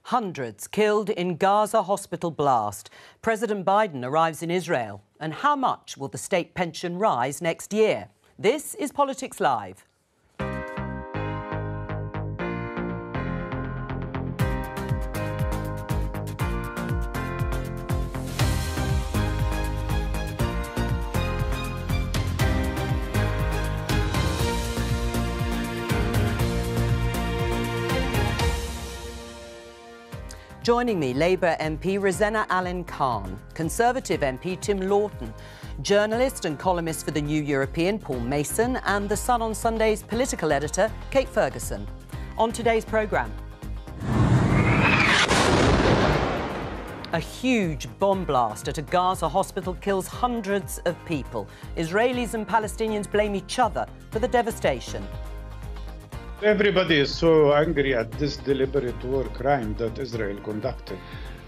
Hundreds killed in Gaza hospital blast. President Biden arrives in Israel. And how much will the state pension rise next year? This is Politics Live. Joining me, Labour MP Rosanna Allen-Khan, Conservative MP Tim Lawton, journalist and columnist for The New European Paul Mason, and The Sun on Sunday's political editor Kate Ferguson. On today's programme, a huge bomb blast at a Gaza hospital kills hundreds of people. Israelis and Palestinians blame each other for the devastation. Everybody is so angry at this deliberate war crime that Israel conducted.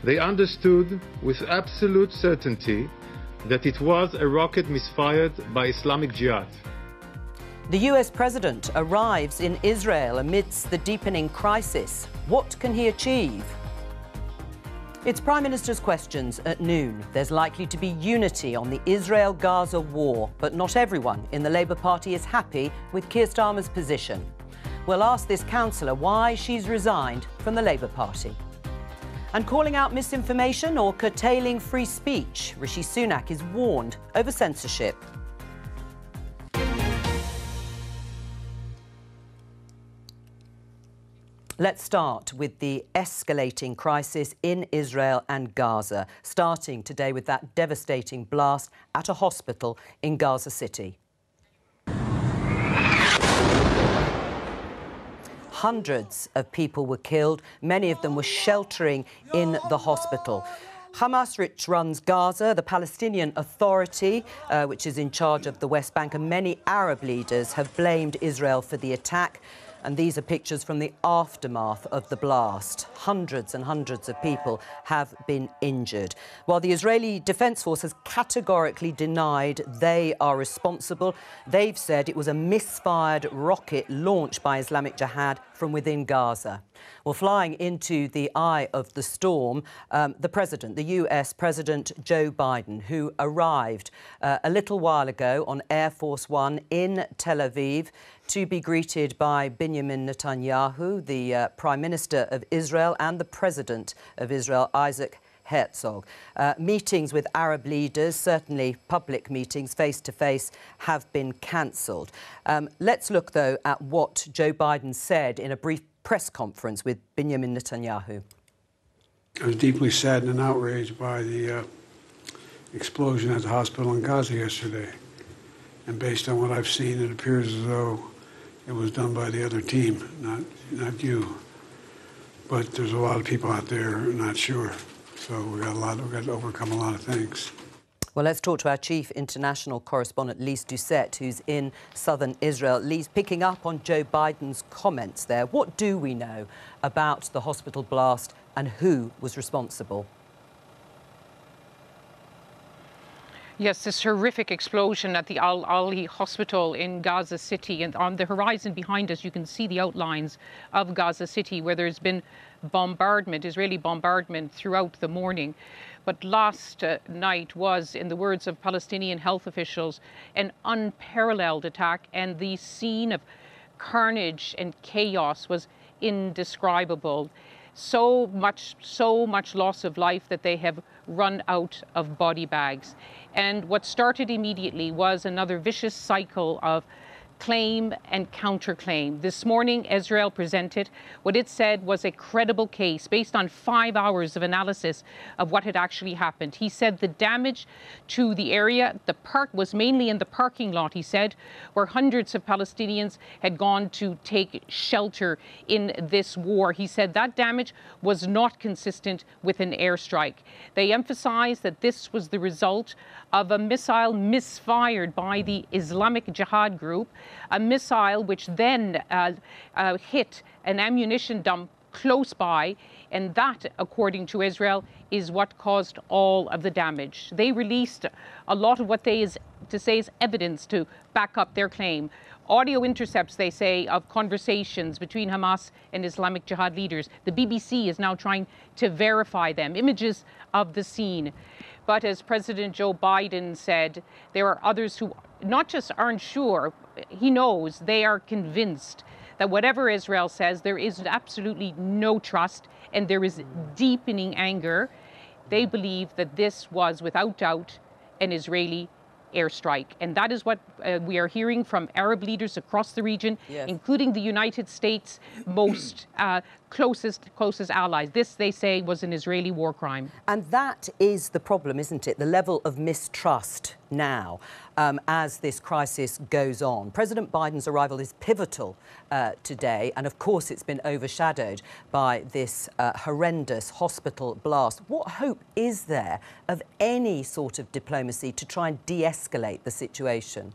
They understood with absolute certainty that it was a rocket misfired by Islamic Jihad. The US president arrives in Israel amidst the deepening crisis. What can he achieve? It's Prime Minister's Questions at noon. There's likely to be unity on the Israel-Gaza war, but not everyone in the Labour Party is happy with Keir Starmer's position. We'll ask this councillor why she's resigned from the Labour Party. And calling out misinformation or curtailing free speech, Rishi Sunak is warned over censorship. Let's start with the escalating crisis in Israel and Gaza, starting today with that devastating blast at a hospital in Gaza City. Hundreds of people were killed. Many of them were sheltering in the hospital. Hamas, which runs Gaza, the Palestinian Authority, which is in charge of the West Bank, and many Arab leaders have blamed Israel for the attack. And these are pictures from the aftermath of the blast. Hundreds and hundreds of people have been injured. While the Israeli Defense Force has categorically denied they are responsible, they've said it was a misfired rocket launched by Islamic Jihad from within Gaza. Well, flying into the eye of the storm, the US President Jo Biden, who arrived a little while ago on Air Force One in Tel Aviv to be greeted by Benjamin Netanyahu, the Prime Minister of Israel, and the President of Israel, Isaac Herzog. Meetings with Arab leaders, certainly public meetings face-to-face, have been cancelled. Let's look, though, at what Joe Biden said in a brief press conference with Benjamin Netanyahu. I was deeply saddened and outraged by the explosion at the hospital in Gaza yesterday. And based on what I've seen, it appears as though it was done by the other team, not you. But there's a lot of people out there not sure. So we've got to overcome a lot of things. Well, let's talk to our chief international correspondent, Lise Doucette, who's in southern Israel. Lise, picking up on Joe Biden's comments there, what do we know about the hospital blast and who was responsible? Yes, this horrific explosion at the Al-Ali Hospital in Gaza City. And on the horizon behind us, you can see the outlines of Gaza City, where there's been bombardment, Israeli bombardment throughout the morning. But last night was, in the words of Palestinian health officials, an unparalleled attack. And the scene of carnage and chaos was indescribable. So much loss of life that they have run out of body bags. And what started immediately was another vicious cycle of claim and counterclaim. This morning, Israel presented what it said was a credible case based on 5 hours of analysis of what had actually happened. He said the damage to the area, the park was mainly in the parking lot, he said, where hundreds of Palestinians had gone to take shelter in this war. He said that damage was not consistent with an airstrike. They emphasized that this was the result of a missile misfired by the Islamic Jihad group, a missile which then hit an ammunition dump close by, and that, according to Israel, is what caused all of the damage. They released a lot of what they say is evidence to back up their claim. Audio intercepts, they say, of conversations between Hamas and Islamic Jihad leaders. The BBC is now trying to verify them, images of the scene. But as President Joe Biden said, there are others who not just aren't sure, he knows, they are convinced that whatever Israel says, there is absolutely no trust and there is deepening anger. They believe that this was, without doubt, an Israeli airstrike. And that is what we are hearing from Arab leaders across the region, yes, including the United States' most closest allies. This, they say, was an Israeli war crime. And that is the problem, isn't it? The level of mistrust now as this crisis goes on. President Biden's arrival is pivotal today, and of course it's been overshadowed by this horrendous hospital blast. What hope is there of any sort of diplomacy to try and de-escalate the situation?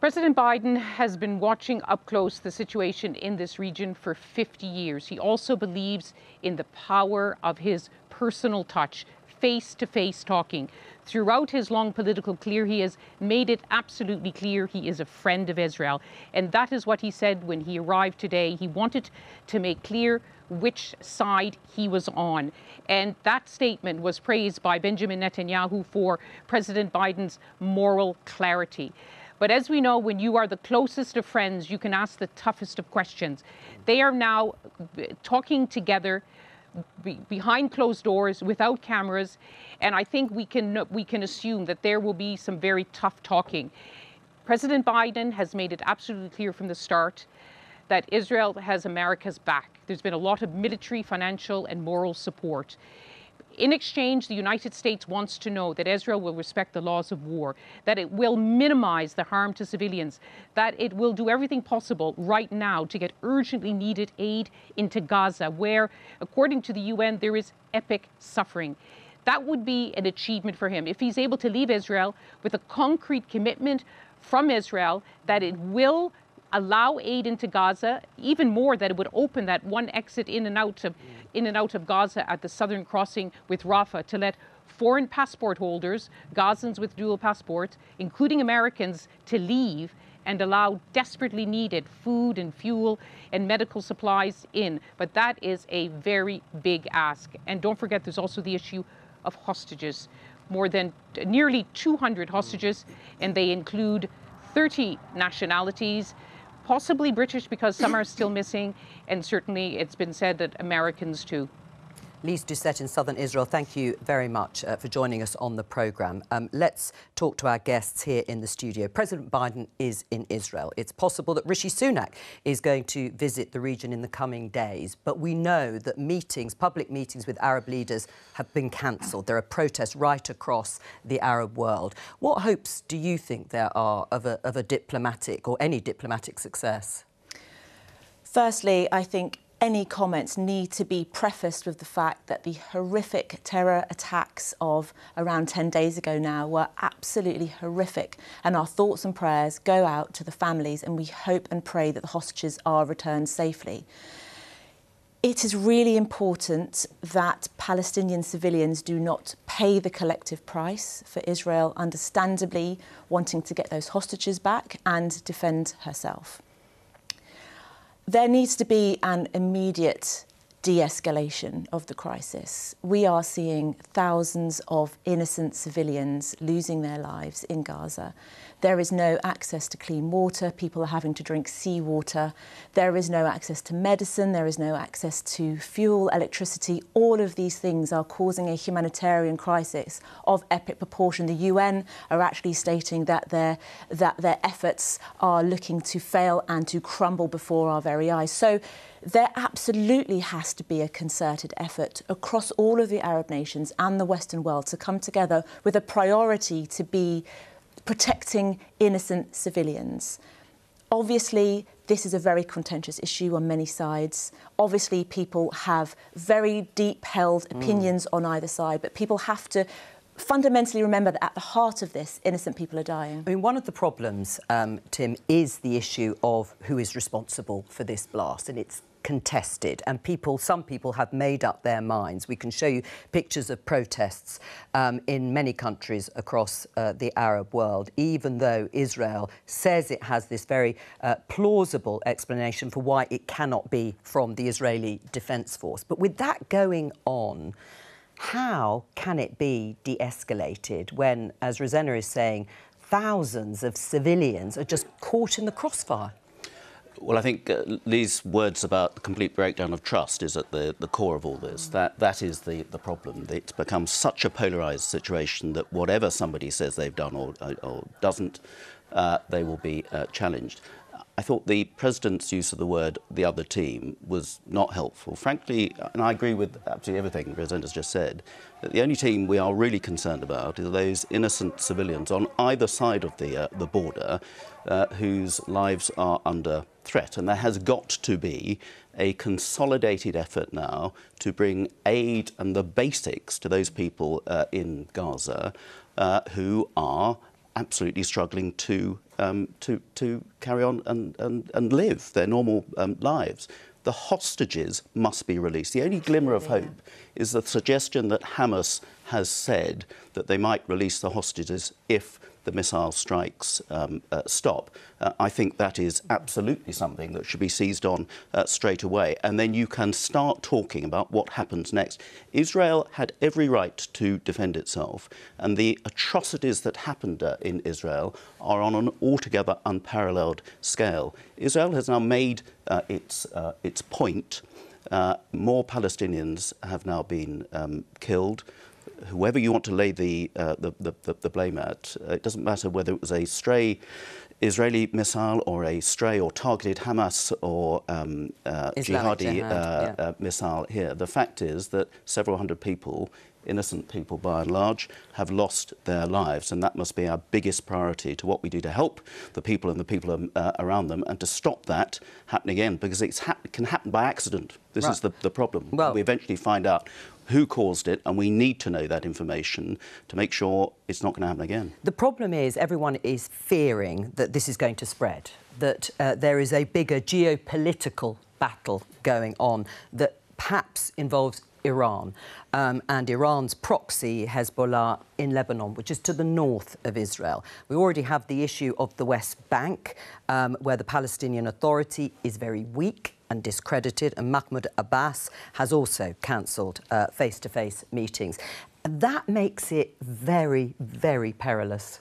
President Biden has been watching up close the situation in this region for 50 years. He also believes in the power of his personal touch, face-to-face talking. Throughout his long political career, he has made it absolutely clear he is a friend of Israel. And that is what he said when he arrived today. He wanted to make clear which side he was on. And that statement was praised by Benjamin Netanyahu for President Biden's moral clarity. But as we know, when you are the closest of friends, you can ask the toughest of questions. They are now talking together behind closed doors, without cameras, and I think we can assume that there will be some very tough talking. President Biden has made it absolutely clear from the start that Israel has America's back. There's been a lot of military, financial, and moral support. In exchange, the United States wants to know that Israel will respect the laws of war, that it will minimize the harm to civilians, that it will do everything possible right now to get urgently needed aid into Gaza, where, according to the UN, there is epic suffering. That would be an achievement for him if he's able to leave Israel with a concrete commitment from Israel that it will allow aid into Gaza, even more that it would open that one exit in and out of Gaza at the southern crossing with Rafah to let foreign passport holders, Gazans with dual passports, including Americans, to leave and allow desperately needed food and fuel and medical supplies in. But that is a very big ask. And don't forget, there's also the issue of hostages. Nearly 200 hostages, and they include 30 nationalities, possibly British because some are still missing, and certainly it's been said that Americans too. Lise Doucette in southern Israel, thank you very much for joining us on the programme. Let's talk to our guests here in the studio. President Biden is in Israel. It's possible that Rishi Sunak is going to visit the region in the coming days, but we know that public meetings with Arab leaders have been cancelled. There are protests right across the Arab world. What hopes do you think there are of a diplomatic or any diplomatic success? Firstly, I think any comments need to be prefaced with the fact that the horrific terror attacks of around 10 days ago now were absolutely horrific, and our thoughts and prayers go out to the families, and we hope and pray that the hostages are returned safely. It is really important that Palestinian civilians do not pay the collective price for Israel understandably wanting to get those hostages back and defend herself. There needs to be an immediate de-escalation of the crisis. We are seeing thousands of innocent civilians losing their lives in Gaza. There is no access to clean water. People are having to drink seawater. There is no access to medicine. There is no access to fuel, electricity. All of these things are causing a humanitarian crisis of epic proportion. The UN are actually stating that their efforts are looking to fail and to crumble before our very eyes. So there absolutely has to be a concerted effort across all of the Arab nations and the Western world to come together with a priority to be protecting innocent civilians. Obviously, this is a very contentious issue on many sides. Obviously, people have very deep-held opinions on either side, but people have to fundamentally remember that at the heart of this, innocent people are dying. I mean, one of the problems, Tim, is the issue of who is responsible for this blast, and it's contested, and some people have made up their minds. We can show you pictures of protests in many countries across the Arab world, even though Israel says it has this very plausible explanation for why it cannot be from the Israeli Defence Force. But with that going on, how can it be de-escalated when, as Rosanna is saying, thousands of civilians are just caught in the crossfire? Well, I think Lee's words about the complete breakdown of trust is at the core of all this. That is the problem. It's become such a polarised situation that whatever somebody says they've done or doesn't, they will be challenged. I thought the President's use of the word "the other team" was not helpful. Frankly, and I agree with absolutely everything Rosanna's just said, that the only team we are really concerned about is those innocent civilians on either side of the border whose lives are under threat. And there has got to be a consolidated effort now to bring aid and the basics to those people in Gaza who are absolutely struggling to carry on and live their normal lives. The hostages must be released. The only glimmer of hope is the suggestion that Hamas has said that they might release the hostages if the missile strikes stop. I think that is absolutely something that should be seized on straight away. And then you can start talking about what happens next. Israel had every right to defend itself, and the atrocities that happened in Israel are on an altogether unparalleled scale. Israel has now made its point. More Palestinians have now been killed. Whoever you want to lay the blame at, it doesn't matter whether it was a stray Israeli missile or a stray or targeted Hamas or jihadi missile here. The fact is that several hundred people, innocent people by and large, have lost their lives, and that must be our biggest priority to what we do to help the people and the people around them, and to stop that happening again, because it can happen by accident. This is the problem. Well, we eventually find out who caused it, and we need to know that information to make sure it's not going to happen again. The problem is everyone is fearing that this is going to spread, that there is a bigger geopolitical battle going on that perhaps involves Iran and Iran's proxy Hezbollah in Lebanon, which is to the north of Israel. We already have the issue of the West Bank, where the Palestinian Authority is very weak and discredited, and Mahmoud Abbas has also cancelled face-to-face meetings. That makes it very, very perilous.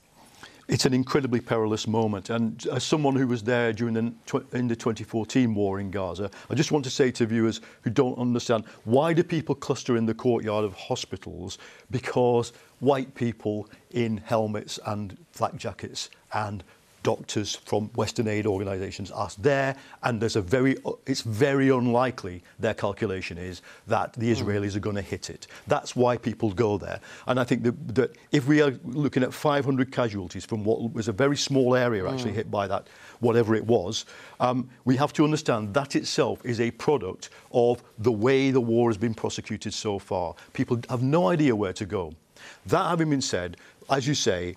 It's an incredibly perilous moment, and as someone who was there during the 2014 war in Gaza, I just want to say to viewers who don't understand, why do people cluster in the courtyard of hospitals? Because white people in helmets and flak jackets and doctors from Western aid organisations are there, and it's very unlikely, their calculation is, that the Israelis are going to hit it. That's why people go there. And I think that if we are looking at 500 casualties from what was a very small area actually hit by that, whatever it was, we have to understand that itself is a product of the way the war has been prosecuted so far. People have no idea where to go. That having been said, as you say,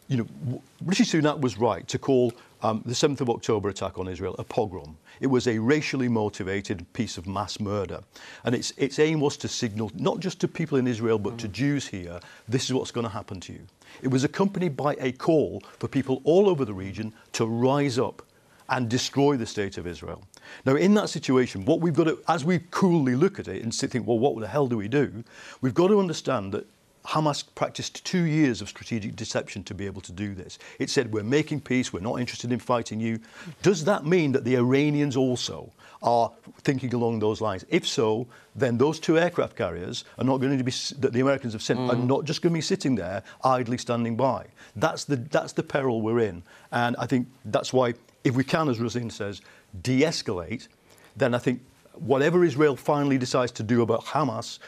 Rishi Sunak was right to call the 7th of October attack on Israel a pogrom. It was a racially motivated piece of mass murder. And its aim was to signal, not just to people in Israel, but to Jews here, this is what's going to happen to you. It was accompanied by a call for people all over the region to rise up and destroy the state of Israel. Now, in that situation, what we've got to, as we coolly look at it and think, well, what the hell do we do? We've got to understand that Hamas practiced 2 years of strategic deception to be able to do this. It said, we're making peace, we're not interested in fighting you. Does that mean that the Iranians also are thinking along those lines? If so, then those 2 aircraft carriers are not going to be, that the Americans have sent, are not just going to be sitting there idly standing by. That's the peril we're in. And I think that's why, if we can, as Rosin says, de-escalate, then I think whatever Israel finally decides to do about Hamas,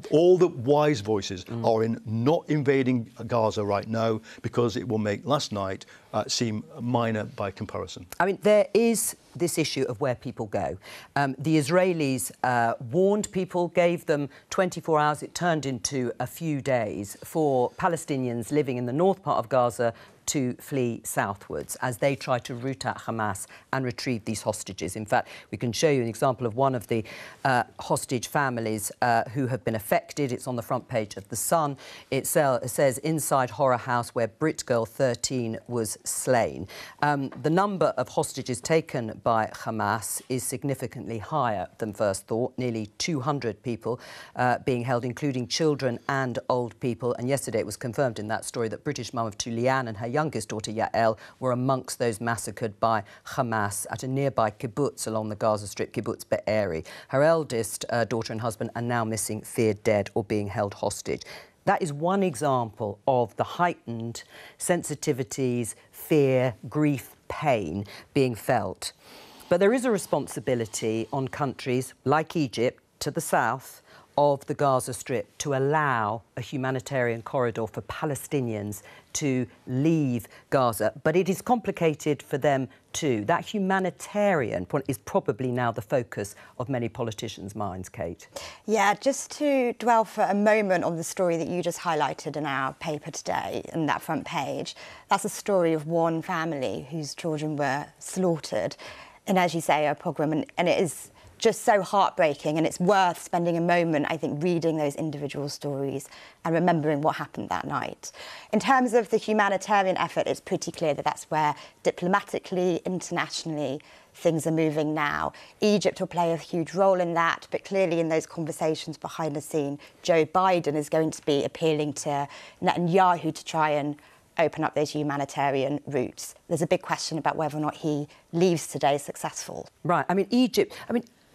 all the wise voices are in not invading Gaza right now, because it will make last night seem minor by comparison. I mean, there is this issue of where people go. The Israelis warned people, gave them 24 hours. It turned into a few days for Palestinians living in the north part of Gaza to flee southwards as they try to root out Hamas and retrieve these hostages. In fact, we can show you an example of one of the hostage families who have been affected. It's on the front page of The Sun. It says, inside horror house where Brit girl 13 was slain. The number of hostages taken by Hamas is significantly higher than first thought. Nearly 200 people being held, including children and old people. And yesterday it was confirmed in that story that British mum of two, Leanne, and her youngest daughter, Yael, were amongst those massacred by Hamas at a nearby kibbutz along the Gaza Strip, kibbutz Be'eri. Her eldest daughter and husband are now missing, feared dead or being held hostage. That is one example of the heightened sensitivities, fear, grief, pain being felt. But there is a responsibility on countries like Egypt to the south of the Gaza Strip to allow a humanitarian corridor for Palestinians to leave Gaza. But it is complicated for them too. That humanitarian point is probably now the focus of many politicians' minds, Kate. Yeah, just to dwell for a moment on the story that you just highlighted in our paper today, in that front page. That's a story of one family whose children were slaughtered. And as you say, a pogrom, and it is just so heartbreaking, and it's worth spending a moment, I think, reading those individual stories and remembering what happened that night. In terms of the humanitarian effort, it's pretty clear that that's where diplomatically, internationally, things are moving now. Egypt will play a huge role in that, but clearly in those conversations behind the scene, Joe Biden is going to be appealing to Netanyahu to try and open up those humanitarian routes. There's a big question about whether or not he leaves today successful. Right.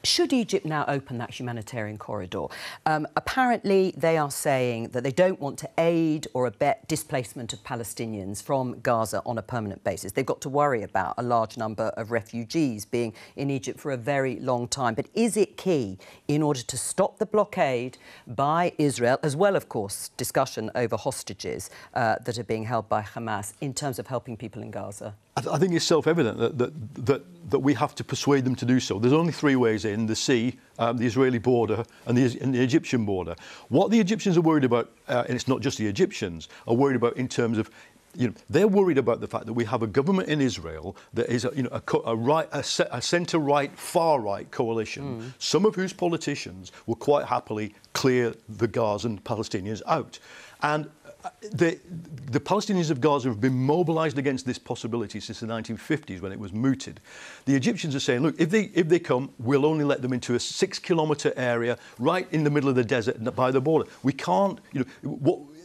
Should Egypt now open that humanitarian corridor? Apparently, they are saying that they don't want to aid or abet displacement of Palestinians from Gaza on a permanent basis. They've got to worry about a large number of refugees being in Egypt for a very long time. But is it key in order to stop the blockade by Israel, as well, of course, discussion over hostages that are being held by Hamas, in terms of helping people in Gaza? I think it's self-evident that we have to persuade them to do so. There's only three ways in: the sea, the Israeli border and the Egyptian border. What the Egyptians are worried about, and it's not just the Egyptians, are worried about in terms of, they're worried about the fact that we have a government in Israel that is a centre-right, far-right coalition, some of whose politicians will quite happily clear the Gazan Palestinians out. And the Palestinians of Gaza have been mobilised against this possibility since the 1950s, when it was mooted. The Egyptians are saying, look, if they come, we'll only let them into a 6-kilometre area right in the middle of the desert by the border. We can't,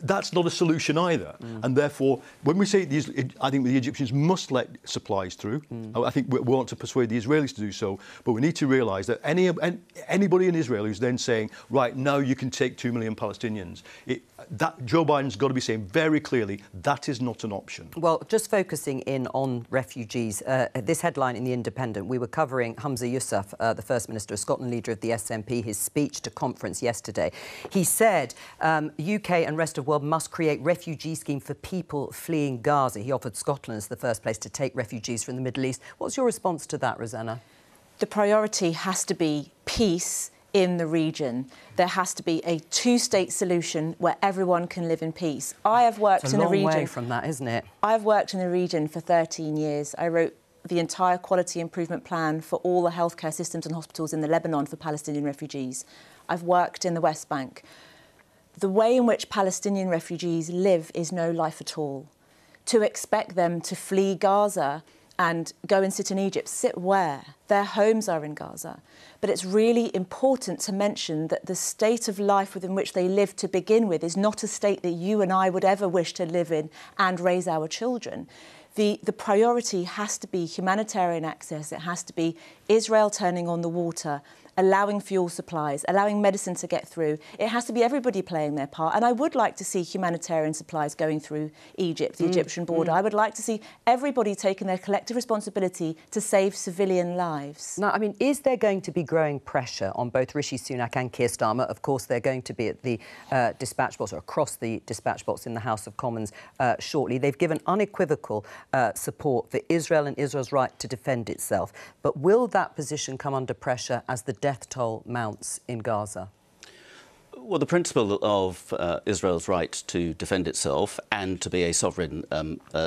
that's not a solution either. And therefore, when we say these, I think the Egyptians must let supplies through. I think we want to persuade the Israelis to do so, but we need to realise that anybody in Israel who's then saying, right, now you can take 2 million Palestinians, that Joe Biden's got to be saying very clearly that is not an option. Well, just focusing in on refugees, this headline in The Independent, we were covering Humza Yousaf, the First Minister of Scotland, leader of the SNP, his speech to conference yesterday. He said UK and rest of world must create refugee scheme for people fleeing Gaza. He offered Scotland as the first place to take refugees from the Middle East. What's your response to that, Rosanna? The priority has to be peace in the region. There has to be a two-state solution where everyone can live in peace. I have worked in the region. It's a long way from that, isn't it? I've worked in the region for 13 years. I wrote the entire quality improvement plan for all the healthcare systems and hospitals in the Lebanon for Palestinian refugees. I've worked in the West Bank. The way in which Palestinian refugees live is no life at all. To expect them to flee Gaza and go and sit in Egypt, sit where? Their homes are in Gaza. But it's really important to mention that the state of life within which they live to begin with is not a state that you and I would ever wish to live in and raise our children. The priority has to be humanitarian access. It has to be Israel turning on the water, allowing fuel supplies, allowing medicine to get through. It has to be everybody playing their part. And I would like to see humanitarian supplies going through Egypt, the Egyptian border. I would like to see everybody taking their collective responsibility to save civilian lives. Now, is there going to be growing pressure on both Rishi Sunak and Keir Starmer? Of course, they're going to be at the dispatch box, or across the dispatch box in the House of Commons shortly. They've given unequivocal support for Israel and Israel's right to defend itself. But will that position come under pressure as the death toll mounts in Gaza? Well, the principle of Israel's right to defend itself and to be a sovereign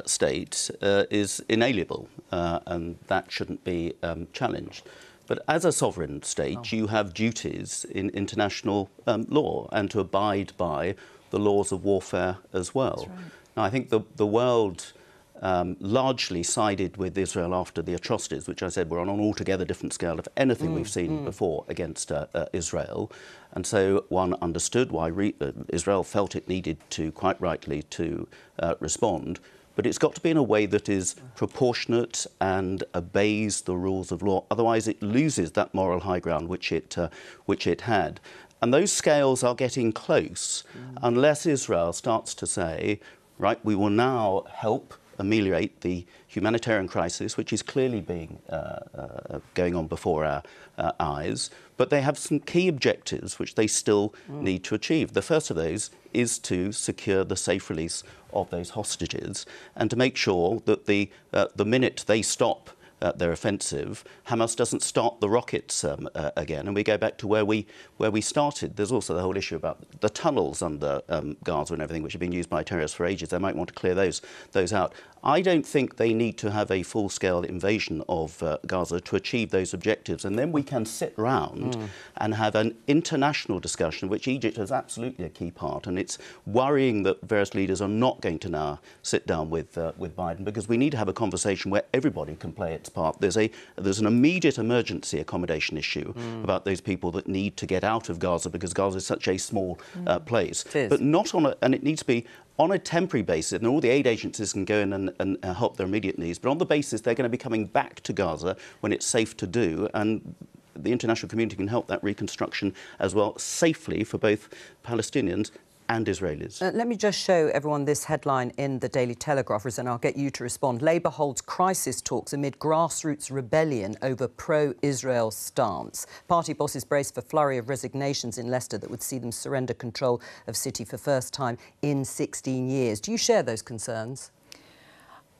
state is inalienable, and that shouldn't be challenged. But as a sovereign state, you have duties in international law and to abide by the laws of warfare as well. Right. Now, I think the world largely sided with Israel after the atrocities, which I said were on an altogether different scale of anything we've seen before against Israel. And so one understood why Israel felt it needed to, quite rightly, to respond. But it's got to be in a way that is proportionate and obeys the rules of law. Otherwise, it loses that moral high ground which it had. And those scales are getting close unless Israel starts to say, right, we will now help ameliorate the humanitarian crisis, which is clearly going on before our eyes. But they have some key objectives which they still need to achieve. The first of those is to secure the safe release of those hostages and to make sure that the minute they stop their offensive, Hamas doesn't start the rockets again, and we go back to where we started. There's also the whole issue about the tunnels under Gaza and everything, which have been used by terrorists for ages. They might want to clear those out. I don't think they need to have a full-scale invasion of Gaza to achieve those objectives, and then we can sit round and have an international discussion, which Egypt is absolutely a key part. And it's worrying that various leaders are not going to now sit down with Biden, because we need to have a conversation where everybody can play its part. There's an immediate emergency accommodation issue about those people that need to get out of Gaza, because Gaza is such a small place. But not on and it needs to be on a temporary basis, and all the aid agencies can go in and help their immediate needs, but on the basis they're going to be coming back to Gaza when it's safe to do, and the international community can help that reconstruction as well, safely for both Palestinians and Israelis. Let me just show everyone this headline in the Daily Telegraph, and I'll get you to respond. Labour holds crisis talks amid grassroots rebellion over pro-Israel stance. Party bosses brace for flurry of resignations in Leicester that would see them surrender control of city for first time in 16 years. Do you share those concerns?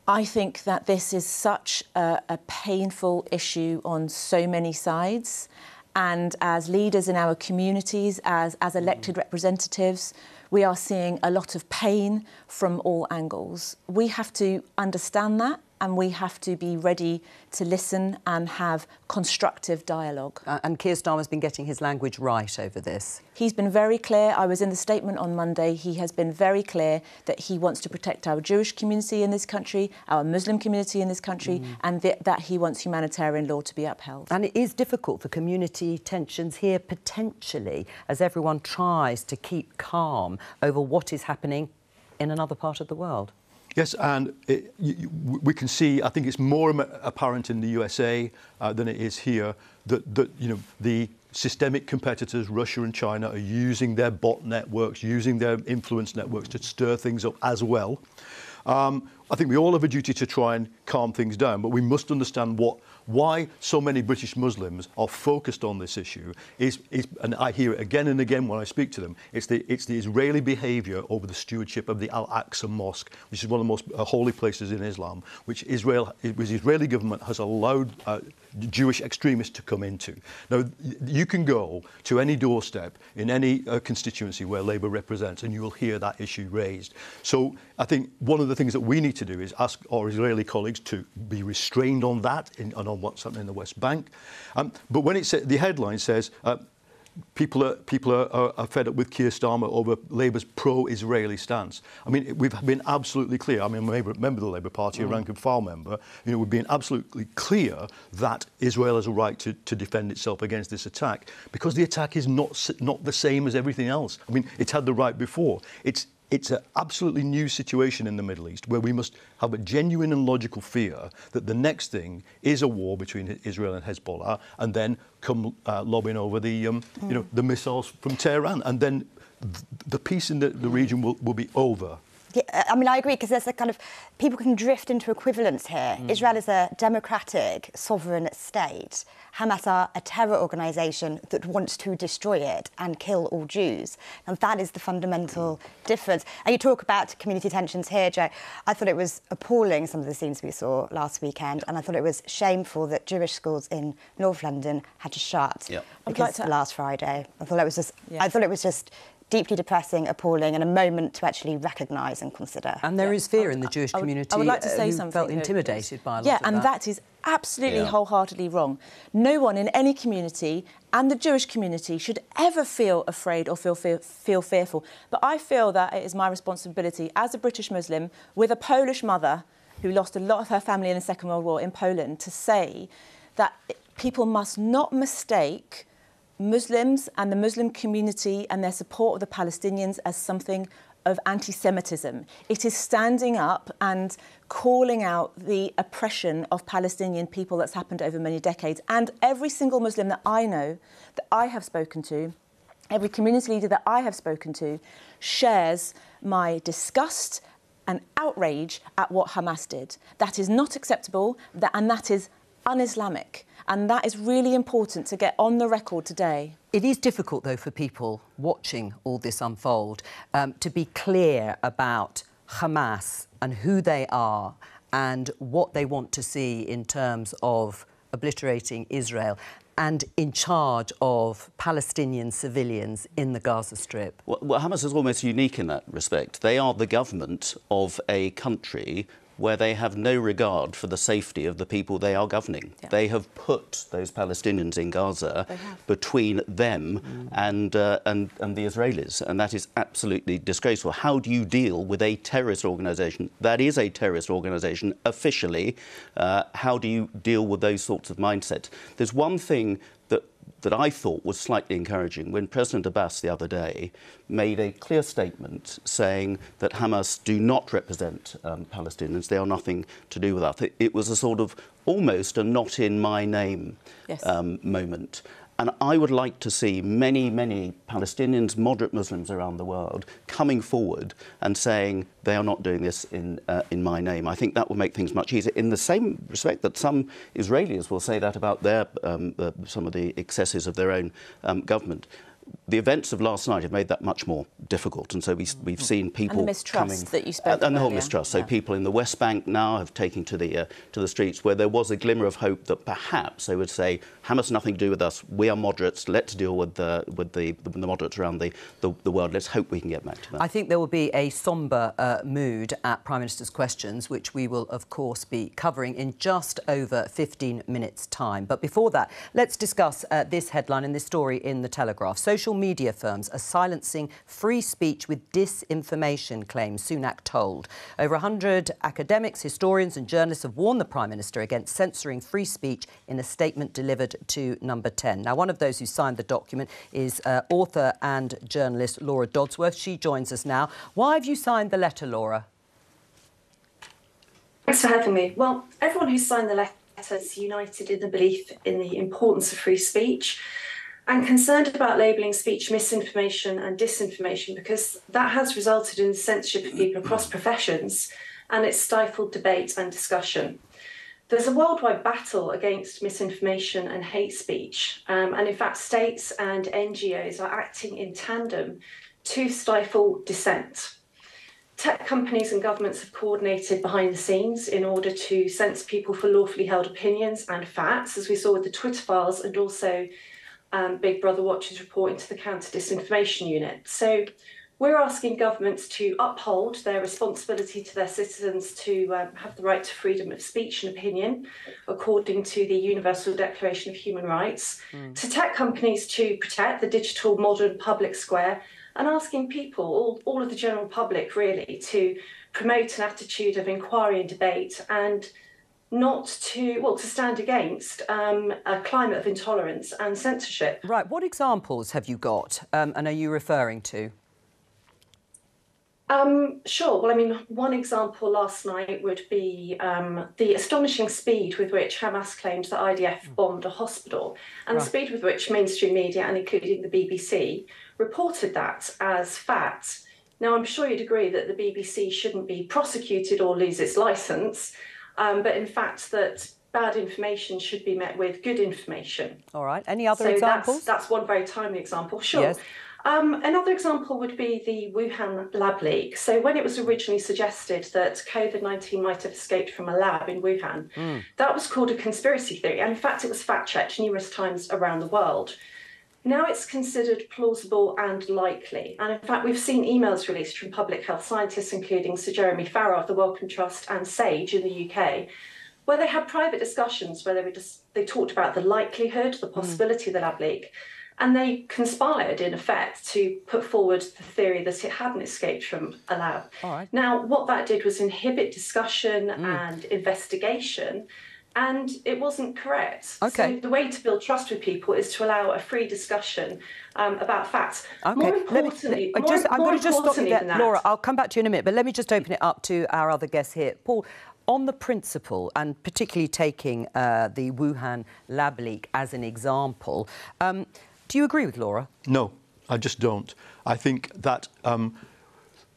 I think that this is such a painful issue on so many sides. And as leaders in our communities, as elected representatives, we are seeing a lot of pain from all angles. We have to understand that, and we have to be ready to listen and have constructive dialogue. And Keir Starmer's been getting his language right over this. He's been very clear. I was in the statement on Monday. He has been very clear that he wants to protect our Jewish community in this country, our Muslim community in this country, and that he wants humanitarian law to be upheld. And it is difficult for community tensions here, potentially, as everyone tries to keep calm over what is happening in another part of the world. Yes, and we can see, I think it's more apparent in the USA than it is here, that you know, the systemic competitors, Russia and China, are using their bot networks, using their influence networks to stir things up as well. I think we all have a duty to try and calm things down, but we must understand why so many British Muslims are focused on this issue is, and I hear it again and again when I speak to them, it's the Israeli behaviour over the stewardship of the Al-Aqsa Mosque, which is one of the most holy places in Islam, which the Israeli government has allowed Jewish extremists to come into. Now, you can go to any doorstep in any constituency where Labour represents, and you will hear that issue raised. So I think one of the things that we need to do is ask our Israeli colleagues to be restrained on that and on what's happening in the West Bank. But when the headline says people are fed up with Keir Starmer over Labour's pro-Israeli stance. I mean, we've been absolutely clear. I mean, I'm a member of the Labour Party, a rank and file member. You know, we've been absolutely clear that Israel has a right to defend itself against this attack, because the attack is not the same as everything else. I mean, it's had the right before. It's an absolutely new situation in the Middle East where we must have a genuine and logical fear that the next thing is a war between Israel and Hezbollah, and then come lobbing over the the missiles from Tehran, and then the peace in the region will be over Yeah, I mean, I agree, because there's a kind of, people can drift into equivalence here. Israel is a democratic, sovereign state. Hamas are a terror organisation that wants to destroy it and kill all Jews. And that is the fundamental difference. And you talk about community tensions here, Jo. I thought it was appalling, some of the scenes we saw last weekend, and I thought it was shameful that Jewish schools in North London had to shut because last Friday. I thought it was just deeply depressing, appalling, and a moment to actually recognise and consider. And there is fear in the Jewish community. I would like to say who something. Felt intimidated by a lot of that. Yeah, and that is absolutely wholeheartedly wrong. No one in any community, and the Jewish community, should ever feel afraid or feel fearful. But I feel that it is my responsibility as a British Muslim with a Polish mother who lost a lot of her family in the Second World War in Poland to say that people must not mistake Muslims and the Muslim community and their support of the Palestinians as something of anti-Semitism. It is standing up and calling out the oppression of Palestinian people that's happened over many decades. And every single Muslim that I know, that I have spoken to, every community leader that I have spoken to, shares my disgust and outrage at what Hamas did. That is not acceptable, and that is un-Islamic. And that is really important to get on the record today. It is difficult, though, for people watching all this unfold to be clear about Hamas and who they are and what they want to see in terms of obliterating Israel and in charge of Palestinian civilians in the Gaza Strip. Well, Hamas is almost unique in that respect. They are the government of a country where they have no regard for the safety of the people they are governing. Yeah. They have put those Palestinians in Gaza between them and the Israelis, and that is absolutely disgraceful. How do you deal with a terrorist organisation that is a terrorist organisation officially? How do you deal with those sorts of mindsets? There's one thing that I thought was slightly encouraging when President Abbas the other day made a clear statement saying that Hamas do not represent Palestinians. They are nothing to do with us. It was a sort of almost a not in my name moment. And I would like to see many, many Palestinians, moderate Muslims around the world, coming forward and saying they are not doing this in my name. I think that will make things much easier. In the same respect that some Israelis will say that about their some of the excesses of their own government. The events of last night have made that much more difficult, and so we've seen people and the mistrust coming, that you spoke and the whole earlier. mistrust. So people in the West Bank now have taken to the streets, where there was a glimmer of hope that perhaps they would say, Hamas nothing to do with us. We are moderates. Let's deal with the moderates around the world. Let's hope we can get back to that. I think there will be a sombre mood at Prime Minister's Questions, which we will, of course, be covering in just over 15 minutes' time. But before that, let's discuss this headline and this story in The Telegraph. Social media firms are silencing free speech with disinformation claims, Sunak told. Over 100 academics, historians and journalists have warned the Prime Minister against censoring free speech in a statement delivered to Number 10. Now, one of those who signed the document is author and journalist Laura Dodsworth. She joins us now. Why have you signed the letter, Laura? Thanks for having me. Well, everyone who signed the letter is united in the belief in the importance of free speech and concerned about labelling speech misinformation and disinformation, because that has resulted in the censorship of people across professions and it's stifled debate and discussion. There's a worldwide battle against misinformation and hate speech, and in fact states and NGOs are acting in tandem to stifle dissent. Tech companies and governments have coordinated behind the scenes in order to censor people for lawfully held opinions and facts, as we saw with the Twitter files, and also Big Brother Watch's report into the Counter-Disinformation Unit. So we're asking governments to uphold their responsibility to their citizens to have the right to freedom of speech and opinion, according to the Universal Declaration of Human Rights, to tech companies to protect the digital modern public square, and asking people, all of the general public really, to promote an attitude of inquiry and debate and not to stand against a climate of intolerance and censorship. Right, what examples have you got and are you referring to? Sure. Well, I mean, one example last night would be the astonishing speed with which Hamas claimed that IDF bombed a hospital, and the speed with which mainstream media, and including the BBC, reported that as fact, Now, I'm sure you'd agree that the BBC shouldn't be prosecuted or lose its licence, but in fact that bad information should be met with good information. All right. Any other examples? That's one very timely example. Sure. Yes. Another example would be the Wuhan lab leak. So when it was originally suggested that COVID-19 might have escaped from a lab in Wuhan, that was called a conspiracy theory. And in fact, it was fact-checked numerous times around the world. Now it's considered plausible and likely. And in fact, we've seen emails released from public health scientists, including Sir Jeremy Farrar of the Wellcome Trust and SAGE in the UK, where they had private discussions where they talked about the likelihood, the possibility of the lab leak, and they conspired, in effect, to put forward the theory that it hadn't escaped from a lab. All right. Now, what that did was inhibit discussion and investigation, and it wasn't correct. Okay. So the way to build trust with people is to allow a free discussion about facts. Okay. More importantly, I'm going to just stop you there, than that, Laura. I'll come back to you in a minute, but let me just open it up to our other guests here. Paul, on the principle, and particularly taking the Wuhan lab leak as an example, do you agree with Laura? No, I just don't. I think that there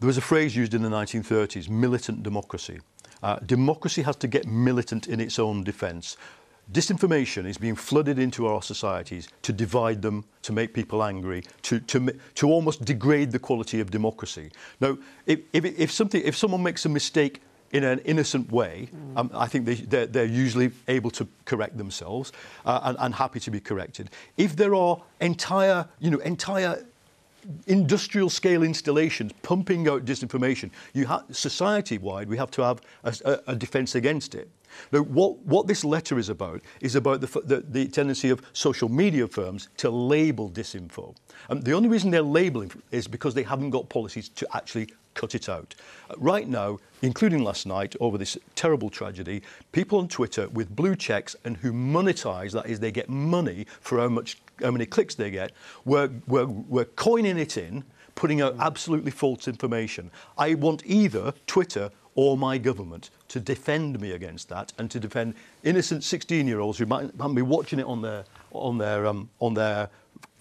was a phrase used in the 1930s, militant democracy. Democracy has to get militant in its own defence. Disinformation is being flooded into our societies to divide them, to make people angry, to almost degrade the quality of democracy. Now, if someone makes a mistake in an innocent way, I think they're usually able to correct themselves and happy to be corrected. If there are entire industrial scale installations pumping out disinformation, society-wide, we have to have a defence against it. Now, what this letter is about the tendency of social media firms to label disinfo. The only reason they're labelling is because they haven't got policies to actually cut it out. Right now, including last night, over this terrible tragedy, people on Twitter with blue checks and who monetize, that is, they get money for how many clicks they get, we're coining it in, putting out absolutely false information. I want either Twitter or my government to defend me against that and to defend innocent 16-year-olds who might be watching it on their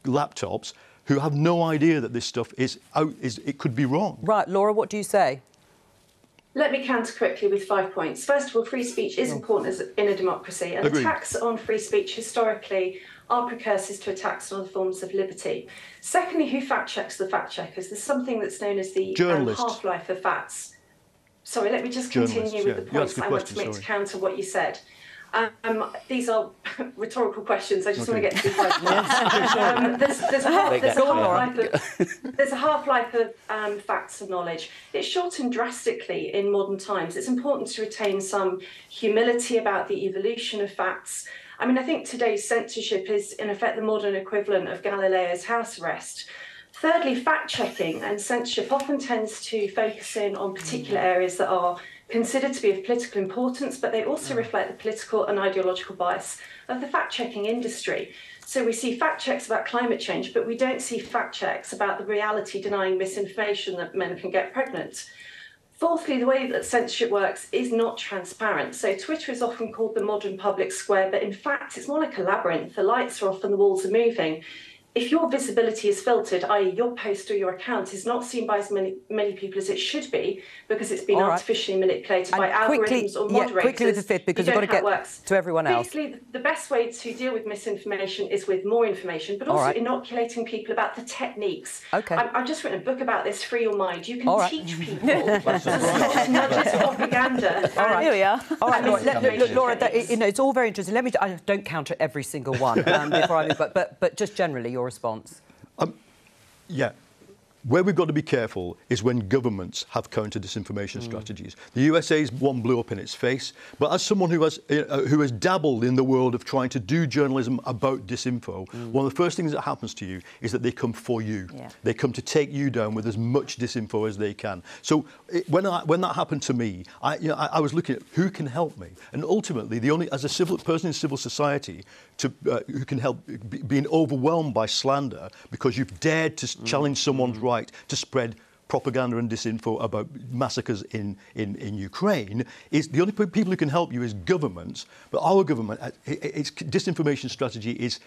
laptops, who have no idea that this stuff it could be wrong. Right, Laura, what do you say? Let me counter quickly with 5 points. First of all, free speech is important in a democracy, and attacks on free speech historically are precursors to attacks on other forms of liberty. Secondly, who fact-checks the fact-checkers? There's something that's known as the half-life of facts. Sorry, let me just continue with the points I want to make to counter what you said. These are rhetorical questions. I just want to get to the point. There's a half-life of facts and knowledge. It's shortened drastically in modern times. It's important to retain some humility about the evolution of facts. I mean, I think today's censorship is, in effect, the modern equivalent of Galileo's house arrest. Thirdly, fact-checking and censorship often tends to focus in on particular areas that are considered to be of political importance, but they also reflect the political and ideological bias of the fact-checking industry. So we see fact-checks about climate change, but we don't see fact-checks about the reality-denying misinformation that men can get pregnant. Fourthly, the way that censorship works is not transparent. So Twitter is often called the modern public square, but in fact, it's more like a labyrinth. The lights are off and the walls are moving. If your visibility is filtered, i.e. your post or your account is not seen by as many people as it should be because it's been artificially manipulated by algorithms or moderators. Quickly with the fifth, because we've got to get to everyone else. Basically, the best way to deal with misinformation is with more information, but also inoculating people about the techniques. Okay. I've just written a book about this, Free Your Mind. You can teach people to stop nudges propaganda. Here we are. All right, Laura, it's all very interesting. I don't counter every single one before I move, but just generally, your response? Yeah. Where we've got to be careful is when governments have counter-disinformation strategies. The USA's one blew up in its face, but as someone who has dabbled in the world of trying to do journalism about disinfo, one of the first things that happens to you is that they come for you. Yeah. They come to take you down with as much disinfo as they can. So when that happened to me, I was looking at who can help me, and ultimately, as a person in civil society, who can help being overwhelmed by slander because you've dared to challenge someone's right to spread propaganda and disinfo about massacres in Ukraine, is the only people who can help you is governments. But our government, its disinformation strategy is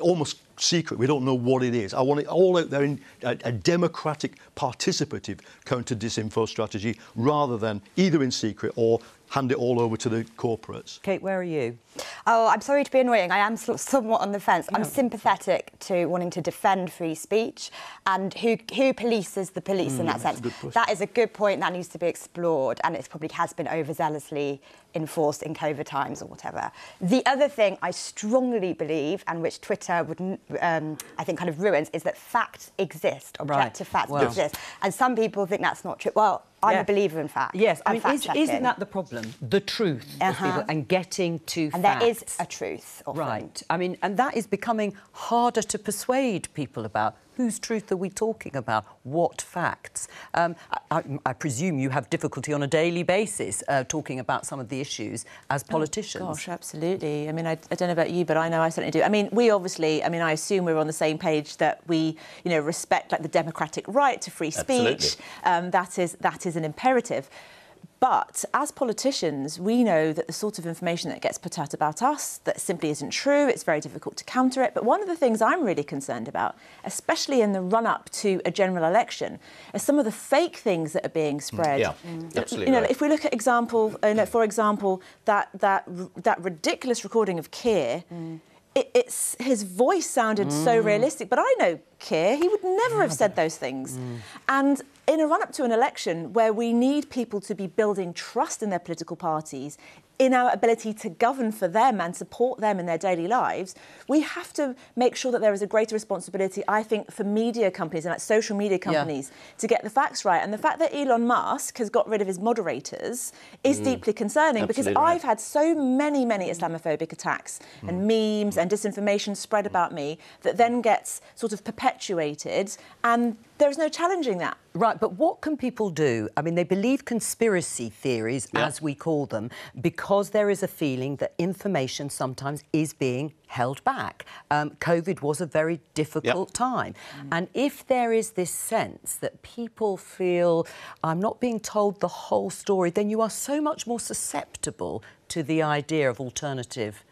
almost secret. We don't know what it is. I want it all out there in a democratic, participative counter-disinfo strategy, rather than either in secret or hand it all over to the corporates. Kate, where are you? Oh, I'm sorry to be annoying. I am somewhat on the fence. I'm sympathetic to wanting to defend free speech, and who polices the police in that sense. That is a good point that needs to be explored, and it probably has been overzealously enforced in COVID times or whatever. The other thing I strongly believe, and which Twitter would, I think, kind of ruins, is that facts exist, objective facts exist. And some people think that's not true. Well, I'm a believer in facts. Yes, I mean, isn't that the problem? The truth of people and getting to and facts. There is a truth, often. Right. I mean, and that is becoming harder to persuade people about. Whose truth are we talking about? What facts? I presume you have difficulty on a daily basis talking about some of the issues as politicians. Oh, gosh, absolutely. I mean, I don't know about you, but I know I certainly do. I mean, we obviously, I mean, I assume we're on the same page that we, you know, respect like the democratic right to free speech. That is an imperative. But as politicians, we know that the sort of information that gets put out about us that simply isn't true, it's very difficult to counter it. But one of the things I'm really concerned about, especially in the run-up to a general election, is some of the fake things that are being spread. Yeah, absolutely. You know, if we look at for example, that ridiculous recording of Keir, it's his voice sounded so realistic, but I know Keir, he would never have said those things. And in a run-up to an election where we need people to be building trust in their political parties, in our ability to govern for them and support them in their daily lives, we have to make sure that there is a greater responsibility, I think, for media companies and like social media companies to get the facts right. And the fact that Elon Musk has got rid of his moderators is deeply concerning, because I've had so many Islamophobic attacks and memes and disinformation spread about me that then gets sort of perpetuated, and there's no challenging that. Right, but what can people do? I mean, they believe conspiracy theories, as we call them, because there is a feeling that information sometimes is being held back. COVID was a very difficult time. And if there is this sense that people feel, I'm not being told the whole story, then you are so much more susceptible to the idea of alternative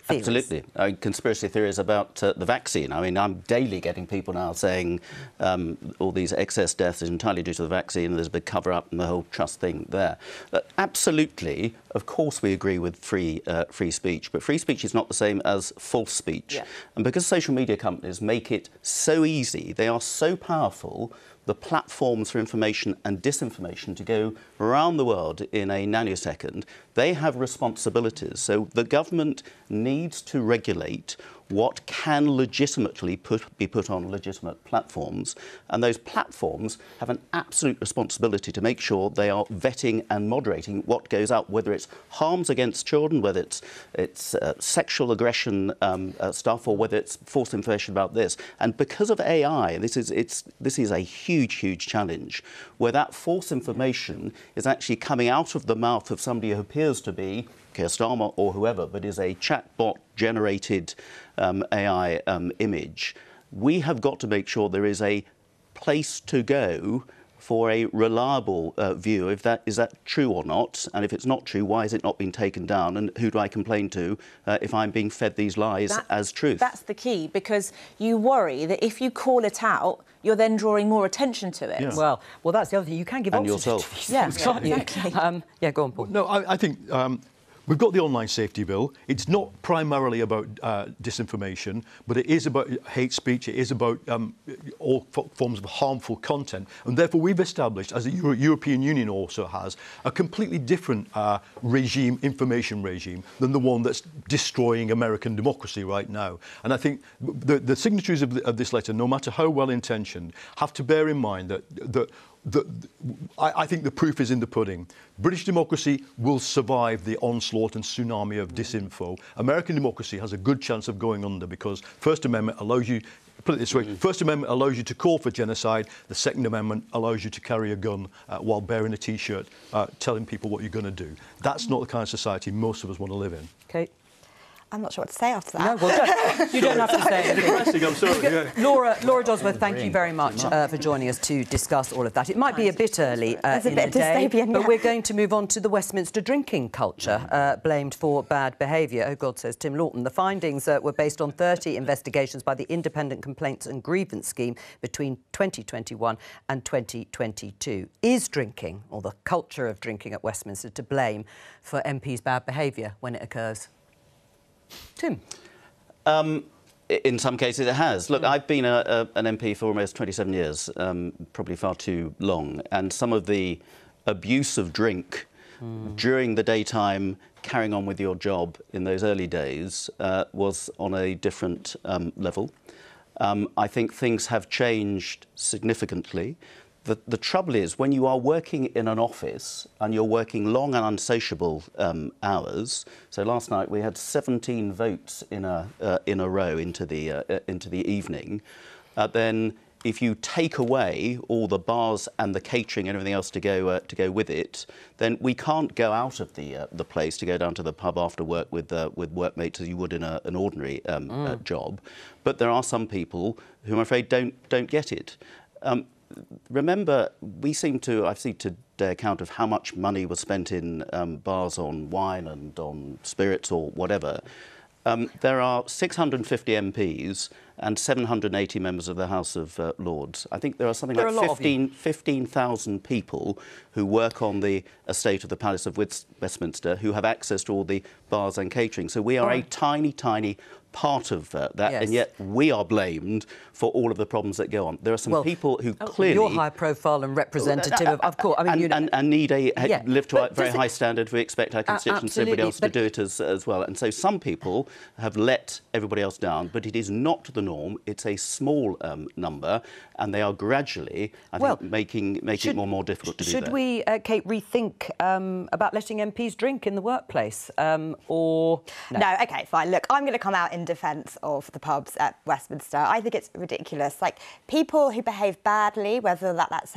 theories. Absolutely. Conspiracy theories about the vaccine. I mean, I'm daily getting people now saying all these excess deaths is entirely due to the vaccine, and there's a big cover-up and the whole trust thing there. Absolutely, of course we agree with free speech, but free speech is not the same as false speech. And because social media companies make it so easy, they are so powerful, the platforms for information and disinformation to go around the world in a nanosecond, they have responsibilities. So the government needs to regulate what can legitimately be put on legitimate platforms, and those platforms have an absolute responsibility to make sure they are vetting and moderating what goes out, whether it's harms against children, whether it's sexual aggression stuff, or whether it's false information about this. And because of AI, this is a huge challenge, where that false information is actually coming out of the mouth of somebody who appears to be Keir Starmer or whoever, but is a chatbot-generated AI image. We have got to make sure there is a place to go for a reliable view. Is that true or not? And if it's not true, why has it not been taken down? And who do I complain to if I'm being fed these lies as truth? That's the key, because you worry that if you call it out, you're then drawing more attention to it. Well, that's the other thing. You can give oxygen to these things, can't you? Exactly. Go on, Paul. No, I think we've got the online safety bill. It's not primarily about disinformation, but it is about hate speech. It is about all forms of harmful content. And therefore, we've established, as the European Union also has, a completely different information regime than the one that's destroying American democracy right now. And I think the signatories of this letter, no matter how well-intentioned, have to bear in mind that I think the proof is in the pudding. British democracy will survive the onslaught and tsunami of disinfo. American democracy has a good chance of going under, because First Amendment allows you, put it this way, First Amendment allows you to call for genocide. The Second Amendment allows you to carry a gun while bearing a T-shirt, telling people what you're going to do. That's not the kind of society most of us want to live in. Kate? I'm not sure what to say after that. No, well, you don't have to say anything. I'm sorry. Laura Dosworth, thank you very much for joining us to discuss all of that. It might be a bit early in the day, but we're going to move on to the Westminster drinking culture, blamed for bad behaviour. Oh, God, says Tim Lawton. The findings were based on 30 investigations by the Independent Complaints and Grievance Scheme between 2021 and 2022. Is drinking, or the culture of drinking at Westminster, to blame for MPs' bad behaviour when it occurs? Tim? In some cases it has. Look, I've been an MP for almost 27 years, probably far too long, and some of the abuse of drink during the daytime, carrying on with your job in those early days, was on a different level. I think things have changed significantly. The trouble is, when you are working in an office and you're working long and unsociable hours. So last night we had 17 votes in a row into the evening. Then, if you take away all the bars and the catering and everything else to go with it, then we can't go out of the place to go down to the pub after work with workmates as you would in an ordinary job. But there are some people who, I'm afraid, don't get it. Remember, I've seen today account of how much money was spent in bars on wine and on spirits or whatever. There are 650 MPs and 780 members of the House of Lords. I think there are something like 15,000 people who work on the estate of the Palace of Westminster who have access to all the bars and catering. So we are a tiny, tiny part of that, yes. And yet we are blamed for all of the problems that go on. There are some people who clearly... You're high profile and representative of course. I mean, and need live to a very high standard. We expect our constituents and everybody else to do it as well. And so some people have let everybody else down, but it is not the norm. It's a small number, and they are gradually, I think, making it more difficult to do that. Should we, Kate, rethink about letting MPs drink in the workplace, or... No, OK, fine. Look, I'm going to come out in defence of the pubs at Westminster. I think it's ridiculous. Like, people who behave badly, whether that's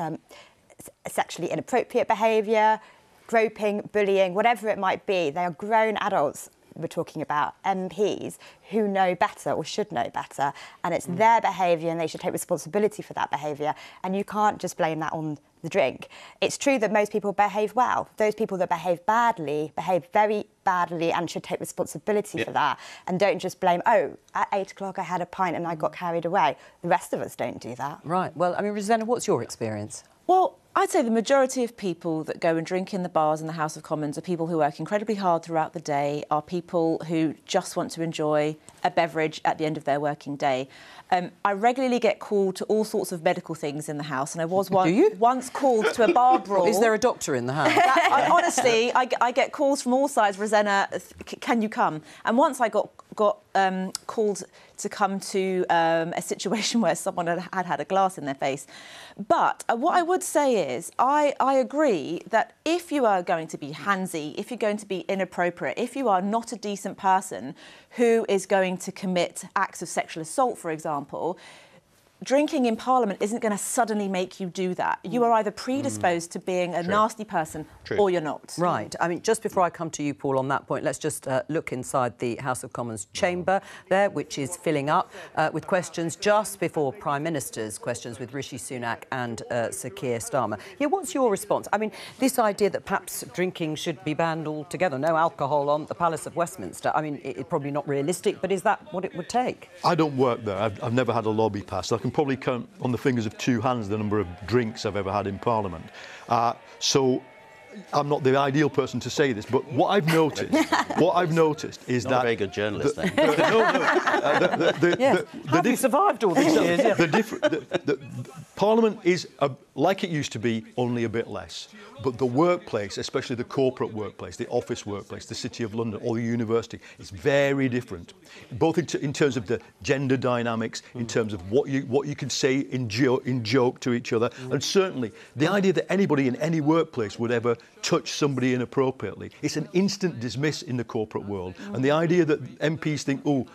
sexually inappropriate behaviour, groping, bullying, whatever it might be, they are grown adults. We're talking about MPs who know better or should know better, and it's their behaviour and they should take responsibility for that behaviour, and you can't just blame that on the drink. It's true that most people behave well. Those people that behave badly behave very badly and should take responsibility for that, and don't just blame, oh, at 8 o'clock I had a pint and I got carried away. The rest of us don't do that. Right. Well, I mean, Rosanna, what's your experience? Well, I'd say the majority of people that go and drink in the bars in the House of Commons are people who work incredibly hard throughout the day, are people who just want to enjoy a beverage at the end of their working day. I regularly get called to all sorts of medical things in the House, and I was once called to a bar brawl. Is there a doctor in the House? Honestly, I get calls from all sides. Rosanna, can you come? And once I got called to come to a situation where someone had a glass in their face. But what I would say is I agree that if you are going to be handsy, if you're going to be inappropriate, if you are not a decent person who is going to commit acts of sexual assault, for example, drinking in Parliament isn't going to suddenly make you do that. You are either predisposed to being a nasty person or you're not. Right. I mean, just before I come to you, Paul, on that point, let's just look inside the House of Commons chamber there, which is filling up with questions just before Prime Minister's questions with Rishi Sunak and Sir Keir Starmer. Yeah, what's your response? I mean, this idea that perhaps drinking should be banned altogether, no alcohol on the Palace of Westminster, I mean, it's probably not realistic, but is that what it would take? I don't work there. I've never had a lobby passed. I can probably count on the fingers of 2 hands the number of drinks I've ever had in Parliament. So I'm not the ideal person to say this, but what I've noticed is that... Not a very good journalist, then. Have you survived all these years? Parliament is, like it used to be, only a bit less. But the workplace, especially the corporate workplace, the office workplace, the City of London or the university, is very different. Both in terms of the gender dynamics, in terms of what you can say in joke to each other, and certainly the idea that anybody in any workplace would ever touch somebody inappropriately. It's an instant dismiss in the corporate world. And the idea that MPs think, oh,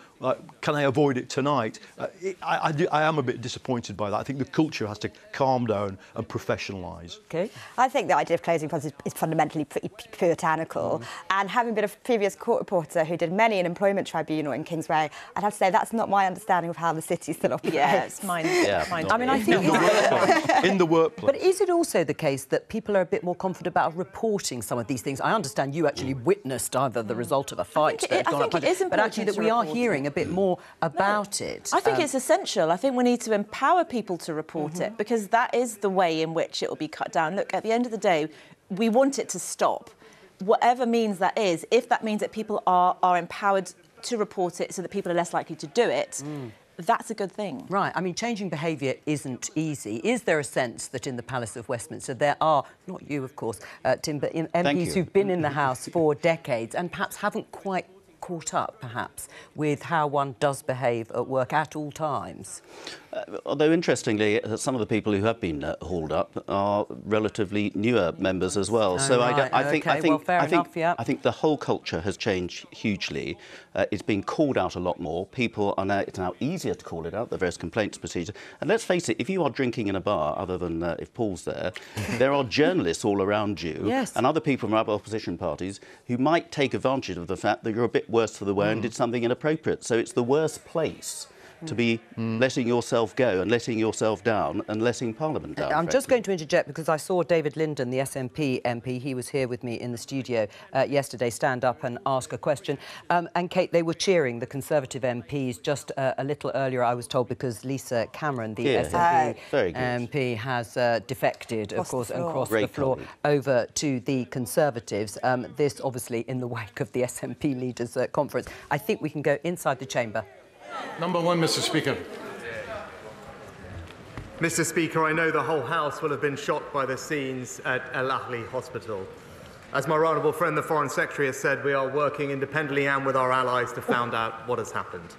can I avoid it tonight? I am a bit disappointed by that. I think the culture has to calm down and professionalise. Okay. I think the idea of closing funds is fundamentally pretty puritanical. And having been a previous court reporter who did many an employment tribunal in Kingsway, I'd have to say that's not my understanding of how the city still operates. Yeah, it's mine. Yeah, mine. I mean, I think in the workplace. But is it also the case that people are a bit more confident about reporting some of these things? I understand you actually witnessed either the result of a fight, I think it is important, but actually that we are hearing a bit more about it. I think it's essential. I think we need to empower people to report it, because that is the way in which it will be cut down. Look, at the end of the day, we want it to stop. Whatever means that is, if that means that people are empowered to report it so that people are less likely to do it, that's a good thing. Right. I mean, changing behaviour isn't easy. Is there a sense that in the Palace of Westminster there are, not you, of course, Tim, but MPs who've been in the House for decades and perhaps haven't quite caught up, perhaps, with how one does behave at work at all times? Although, interestingly, some of the people who have been hauled up are relatively newer members as well. So I think the whole culture has changed hugely. It's been called out a lot more. People are now, it's now easier to call it out, the various complaints procedure. And let's face it, if you are drinking in a bar, other than if Paul's there, there are journalists all around you and other people from other opposition parties who might take advantage of the fact that you're a bit worse for the wear and did something inappropriate. So it's the worst place to be letting yourself go and letting yourself down and letting Parliament down. I'm just going to interject because I saw David Linden, the SNP MP, he was here with me in the studio yesterday, stand up and ask a question. And Kate, they were cheering the Conservative MPs just a little earlier, I was told, because Lisa Cameron, the SNP MP, has defected, of course, and crossed the floor over to the Conservatives. This, obviously, in the wake of the SNP leaders' conference. I think we can go inside the chamber. Number one, Mr. Speaker. Mr. Speaker, I know the whole House will have been shocked by the scenes at Al-Ahli Hospital. As my honourable friend, the Foreign Secretary, has said, we are working independently and with our allies to find out what has happened.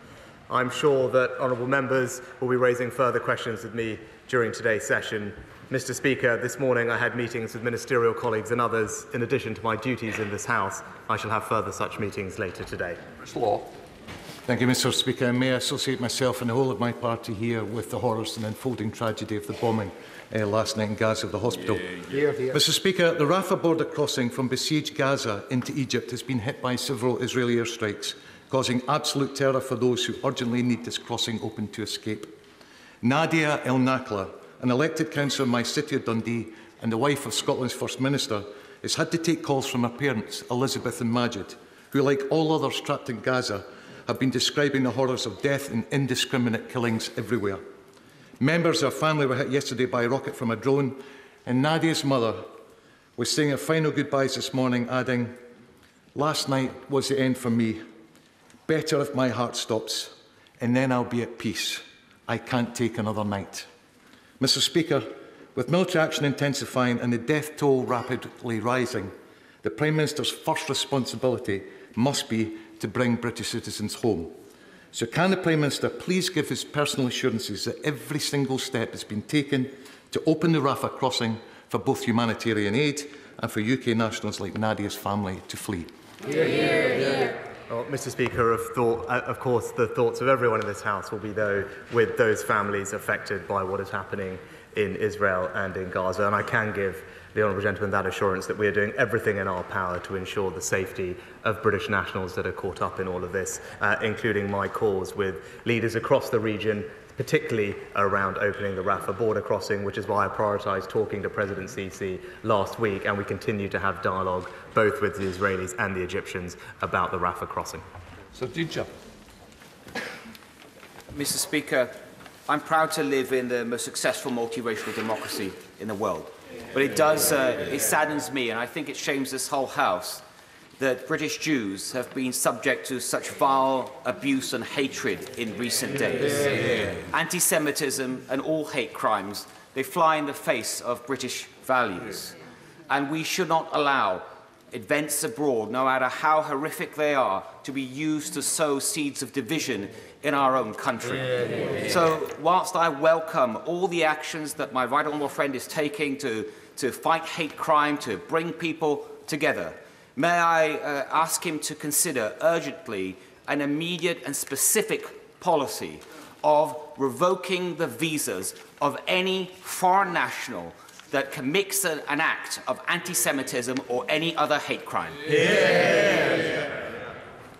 I'm sure that honourable members will be raising further questions with me during today's session. Mr. Speaker, this morning I had meetings with ministerial colleagues and others. In addition to my duties in this House, I shall have further such meetings later today. Mr. Law. Thank you, Mr. Speaker. May I associate myself and the whole of my party here with the horrors and unfolding tragedy of the bombing last night in Gaza of the hospital. Mr. Speaker, the Rafah border crossing from besieged Gaza into Egypt has been hit by several Israeli airstrikes, causing absolute terror for those who urgently need this crossing open to escape. Nadia El Nakla, an elected councillor in my city of Dundee and the wife of Scotland's First Minister, has had to take calls from her parents, Elizabeth and Majid, who, like all others trapped in Gaza, have been describing the horrors of death and indiscriminate killings everywhere. Members of her family were hit yesterday by a rocket from a drone, and Nadia's mother was saying her final goodbyes this morning, adding, "Last night was the end for me. Better if my heart stops, and then I'll be at peace. I can't take another night." Mr. Speaker, with military action intensifying and the death toll rapidly rising, the Prime Minister's first responsibility must be to bring British citizens home. So can the Prime Minister please give his personal assurances that every single step has been taken to open the Rafah crossing for both humanitarian aid and for UK nationals like Nadia's family to flee? Well, Mr. Speaker, of course, the thoughts of everyone in this House will be with those families affected by what is happening in Israel and in Gaza, and I can give the honourable gentleman that assurance that we are doing everything in our power to ensure the safety of British nationals that are caught up in all of this, including my calls with leaders across the region, particularly around opening the Rafah border crossing, which is why I prioritised talking to President Sisi last week, and we continue to have dialogue both with the Israelis and the Egyptians about the Rafah crossing. Sir Dija. Mr. Speaker, I'm proud to live in the most successful multiracial democracy in the world. But it saddens me, and I think it shames this whole House, that British Jews have been subject to such vile abuse and hatred in recent days. Anti-Semitism and all hate crimes, they fly in the face of British values. And we should not allow events abroad, no matter how horrific they are, to be used to sow seeds of division in our own country. So, whilst I welcome all the actions that my right honourable friend is taking to fight hate crime, to bring people together, may I ask him to consider urgently an immediate and specific policy of revoking the visas of any foreign national that commits an act of anti-Semitism or any other hate crime.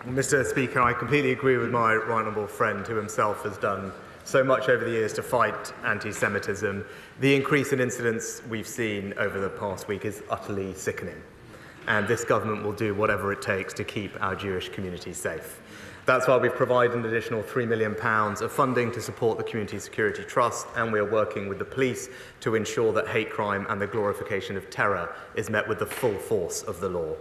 Mr. Speaker, I completely agree with my right honourable friend, who himself has done so much over the years to fight anti-Semitism. The increase in incidents we've seen over the past week is utterly sickening, and this government will do whatever it takes to keep our Jewish community safe. That's why we've provided an additional £3 million of funding to support the Community Security Trust, and we are working with the police to ensure that hate crime and the glorification of terror is met with the full force of the law.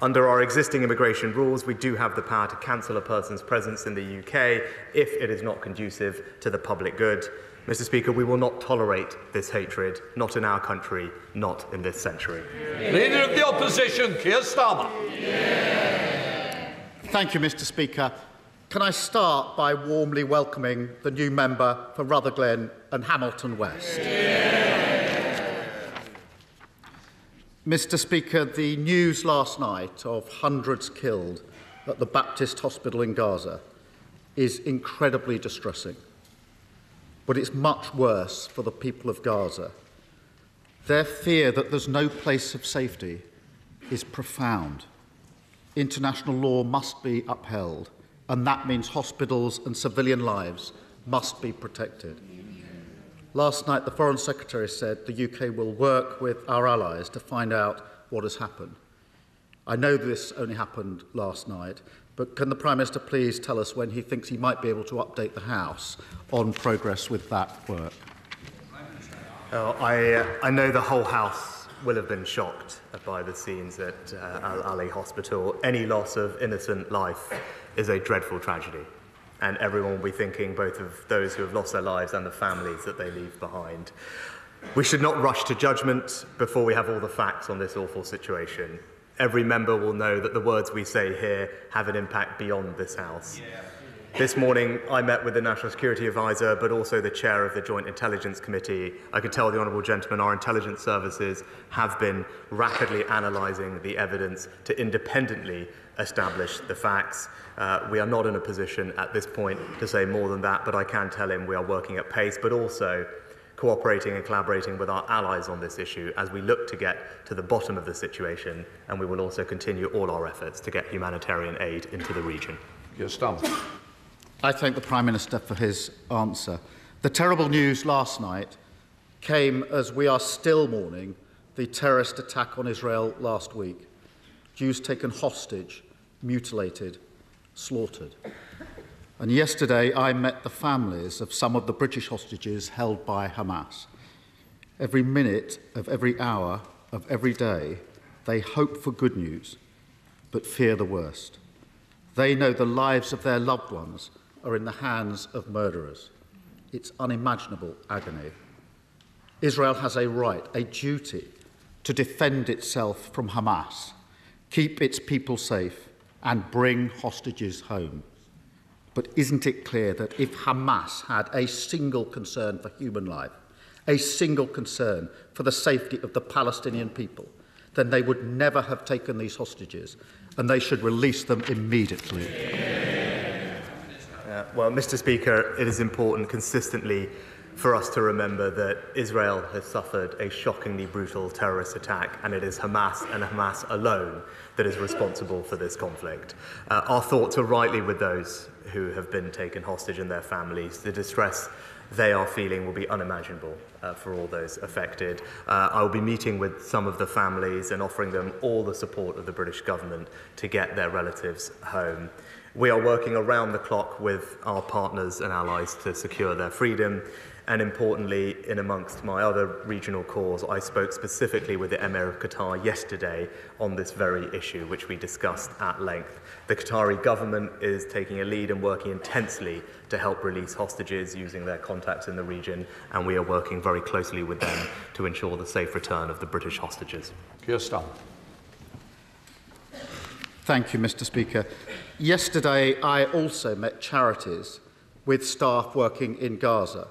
Under our existing immigration rules, we do have the power to cancel a person's presence in the UK if it is not conducive to the public good. Mr. Speaker, we will not tolerate this hatred, not in our country, not in this century. Leader of the Opposition, Keir Starmer. Thank you, Mr. Speaker. Can I start by warmly welcoming the new member for Rutherglen and Hamilton West? Mr. Speaker, the news last night of hundreds killed at the Baptist Hospital in Gaza is incredibly distressing. But it's much worse for the people of Gaza. Their fear that there's no place of safety is profound. International law must be upheld, and that means hospitals and civilian lives must be protected. Last night, the Foreign Secretary said the UK will work with our allies to find out what has happened. I know this only happened last night, but can the Prime Minister please tell us when he thinks he might be able to update the House on progress with that work? I know the whole House will have been shocked by the scenes at Al-Ali Hospital. Any loss of innocent life is a dreadful tragedy, and everyone will be thinking both of those who have lost their lives and the families that they leave behind. We should not rush to judgment before we have all the facts on this awful situation. Every member will know that the words we say here have an impact beyond this House. This morning, I met with the National Security Advisor, but also the chair of the Joint Intelligence Committee. I could tell the honourable gentleman our intelligence services have been rapidly analysing the evidence to independently establish the facts. We are not in a position at this point to say more than that, but I can tell him we are working at pace, but also cooperating and collaborating with our allies on this issue as we look to get to the bottom of the situation, and we will also continue all our efforts to get humanitarian aid into the region. Yes, Tom. I thank the Prime Minister for his answer. The terrible news last night came as we are still mourning the terrorist attack on Israel last week. Jews taken hostage, mutilated, slaughtered. And yesterday I met the families of some of the British hostages held by Hamas. Every minute of every hour of every day, they hope for good news, but fear the worst. They know the lives of their loved ones are in the hands of murderers. It's unimaginable agony. Israel has a right, a duty, to defend itself from Hamas, keep its people safe, and bring hostages home. But isn't it clear that if Hamas had a single concern for human life, a single concern for the safety of the Palestinian people, then they would never have taken these hostages, and they should release them immediately. Well, Mr. Speaker, it is important consistently for us to remember that Israel has suffered a shockingly brutal terrorist attack, and it is Hamas and Hamas alone that is responsible for this conflict. Our thoughts are rightly with those who have been taken hostage and their families. The distress they are feeling will be unimaginable for all those affected. I will be meeting with some of the families and offering them all the support of the British government to get their relatives home. We are working around the clock with our partners and allies to secure their freedom. And importantly, in amongst my other regional calls, I spoke specifically with the Emir of Qatar yesterday on this very issue, which we discussed at length. The Qatari government is taking a lead and working intensely to help release hostages using their contacts in the region, and we are working very closely with them to ensure the safe return of the British hostages. Keir Starmer. Thank you, Mr. Speaker. Yesterday, I also met charities with staff working in Gaza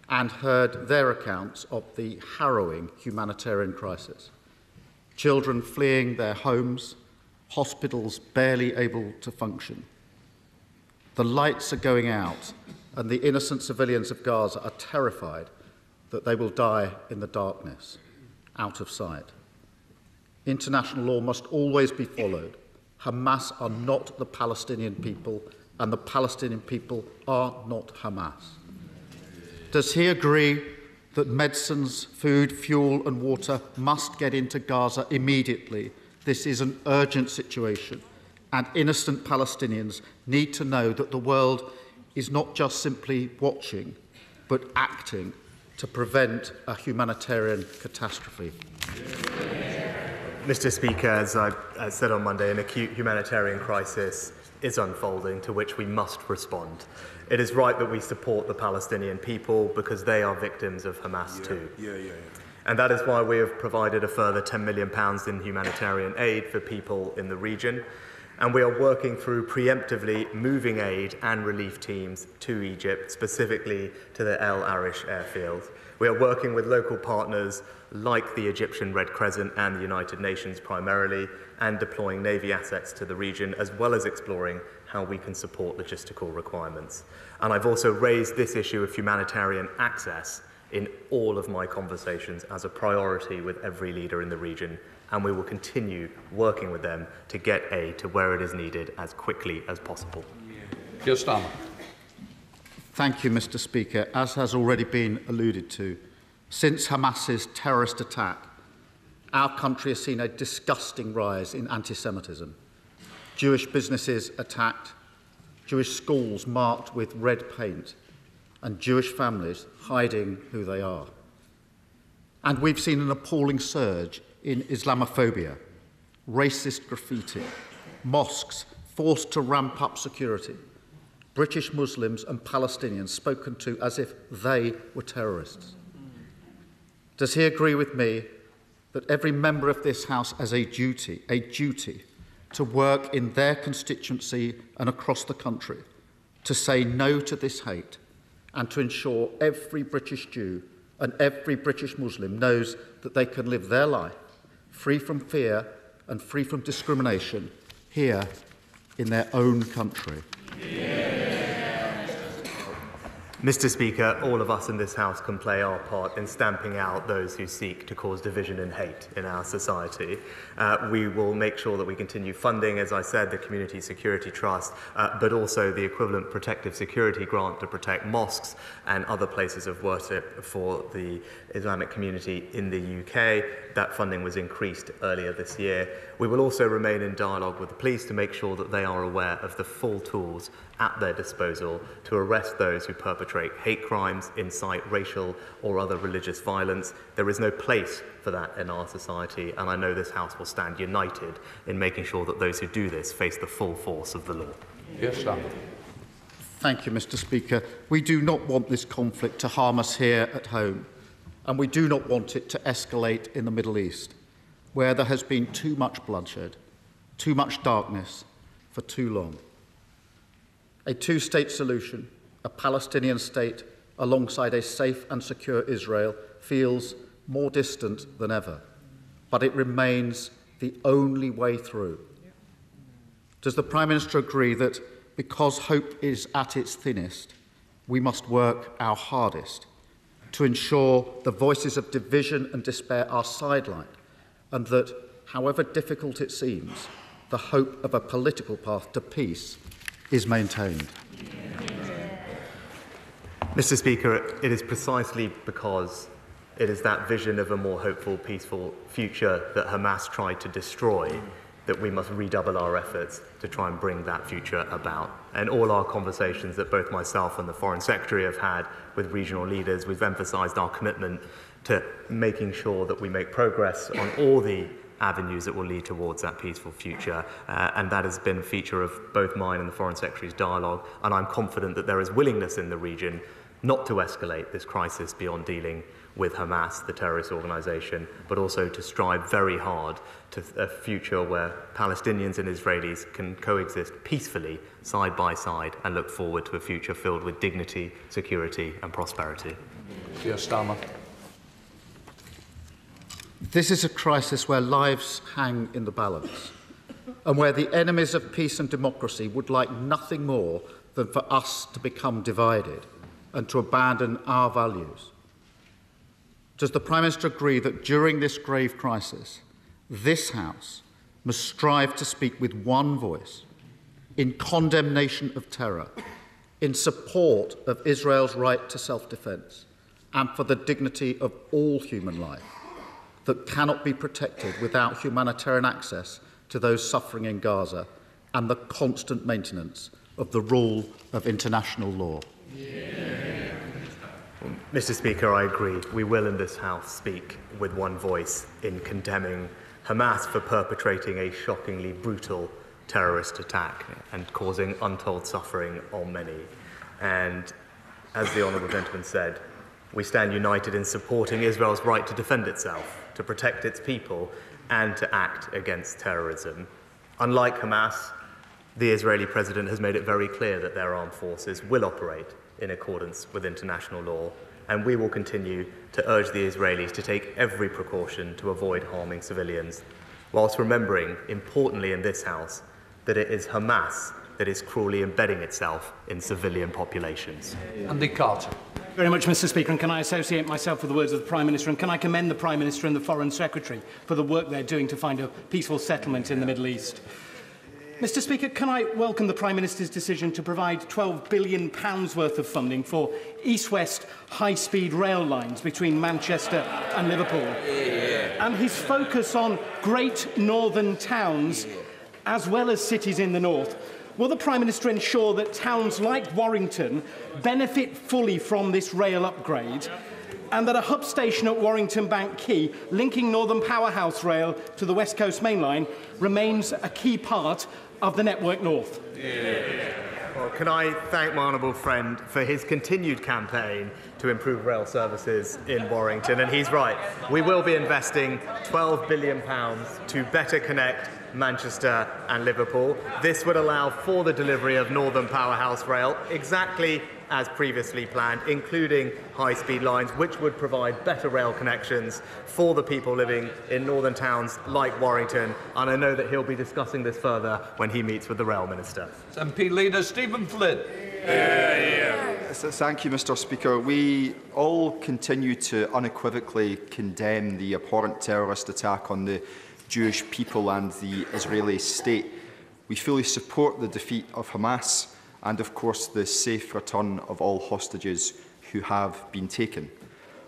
and heard their accounts of the harrowing humanitarian crisis. Children fleeing their homes, hospitals barely able to function. The lights are going out, and the innocent civilians of Gaza are terrified that they will die in the darkness, out of sight. International law must always be followed. Hamas are not the Palestinian people, and the Palestinian people are not Hamas. Does he agree that medicines, food, fuel and water must get into Gaza immediately? This is an urgent situation, and innocent Palestinians need to know that the world is not just simply watching, but acting to prevent a humanitarian catastrophe. Mr. Speaker, as I said on Monday, an acute humanitarian crisis is unfolding to which we must respond. It is right that we support the Palestinian people because they are victims of Hamas too. And that is why we have provided a further £10 million in humanitarian aid for people in the region. And we are working through preemptively moving aid and relief teams to Egypt, specifically to the El Arish airfield. We are working with local partners like the Egyptian Red Crescent and the United Nations primarily, and deploying Navy assets to the region, as well as exploring how we can support logistical requirements. And I've also raised this issue of humanitarian access in all of my conversations as a priority with every leader in the region, and we will continue working with them to get aid to where it is needed as quickly as possible. Keir Starmer. Thank you, Mr. Speaker. As has already been alluded to, since Hamas's terrorist attack, our country has seen a disgusting rise in anti-Semitism. Jewish businesses attacked, Jewish schools marked with red paint, and Jewish families hiding who they are. And we've seen an appalling surge in Islamophobia, racist graffiti, mosques forced to ramp up security, British Muslims and Palestinians spoken to as if they were terrorists. Does he agree with me that every member of this House has a duty to work in their constituency and across the country to say no to this hate and to ensure every British Jew and every British Muslim knows that they can live their life free from fear and free from discrimination here in their own country? Mr. Speaker, all of us in this House can play our part in stamping out those who seek to cause division and hate in our society. We will make sure that we continue funding, as I said, the Community Security Trust, but also the equivalent protective security grant to protect mosques and other places of worship for the Islamic community in the UK. That funding was increased earlier this year. We will also remain in dialogue with the police to make sure that they are aware of the full tools at their disposal to arrest those who perpetrate hate crimes, incite racial or other religious violence. There is no place for that in our society, and I know this House will stand united in making sure that those who do this face the full force of the law. Yes, sir. Thank you, Mr. Speaker. We do not want this conflict to harm us here at home, and we do not want it to escalate in the Middle East, where there has been too much bloodshed, too much darkness for too long. A two-state solution, a Palestinian state alongside a safe and secure Israel, feels more distant than ever, but it remains the only way through. Does the Prime Minister agree that because hope is at its thinnest, we must work our hardest to ensure the voices of division and despair are sidelined, and that, however difficult it seems, the hope of a political path to peace is maintained? Mr. Speaker, it is precisely because it is that vision of a more hopeful, peaceful future that Hamas tried to destroy that we must redouble our efforts to try and bring that future about. And all our conversations that both myself and the Foreign Secretary have had with regional leaders, we've emphasised our commitment to making sure that we make progress on all the avenues that will lead towards that peaceful future, and that has been a feature of both mine and the Foreign Secretary's dialogue, and I'm confident that there is willingness in the region not to escalate this crisis beyond dealing with Hamas, the terrorist organisation, but also to strive very hard to a future where Palestinians and Israelis can coexist peacefully, side by side, and look forward to a future filled with dignity, security and prosperity. Keir Starmer. This is a crisis where lives hang in the balance. and where the enemies of peace and democracy would like nothing more than for us to become divided and to abandon our values. Does the Prime Minister agree that during this grave crisis, this House must strive to speak with one voice in condemnation of terror, in support of Israel's right to self-defence, and for the dignity of all human life that cannot be protected without humanitarian access to those suffering in Gaza and the constant maintenance of the rule of international law? Mr. Speaker, I agree. We will in this House speak with one voice in condemning Hamas for perpetrating a shockingly brutal terrorist attack and causing untold suffering on many. And as the Honourable Gentleman said, we stand united in supporting Israel's right to defend itself, to protect its people, and to act against terrorism. Unlike Hamas, the Israeli President has made it very clear that their armed forces will operate in accordance with international law, and we will continue to urge the Israelis to take every precaution to avoid harming civilians, whilst remembering, importantly in this House, that it is Hamas that is cruelly embedding itself in civilian populations. Andy Carter. Very much, Mr. Speaker, and can I associate myself with the words of the Prime Minister, and can I commend the Prime Minister and the Foreign Secretary for the work they're doing to find a peaceful settlement in the Middle East. Mr. Speaker, can I welcome the Prime Minister's decision to provide £12 billion worth of funding for east-west high-speed rail lines between Manchester and Liverpool, and his focus on great northern towns as well as cities in the north. Will the Prime Minister ensure that towns like Warrington benefit fully from this rail upgrade, and that a hub station at Warrington Bank Quay, linking Northern Powerhouse Rail to the West Coast Main Line, remains a key part of the Network North? Well, can I thank my honourable friend for his continued campaign to improve rail services in Warrington, and he's right. We will be investing £12 billion to better connect Manchester and Liverpool. This would allow for the delivery of Northern Powerhouse Rail, exactly as previously planned, including high-speed lines, which would provide better rail connections for the people living in northern towns like Warrington. And I know that he'll be discussing this further when he meets with the Rail Minister. MP Leader Stephen Flynn. Thank you, Mr. Speaker. We all continue to unequivocally condemn the abhorrent terrorist attack on the Jewish people and the Israeli state. We fully support the defeat of Hamas and, of course, the safe return of all hostages who have been taken.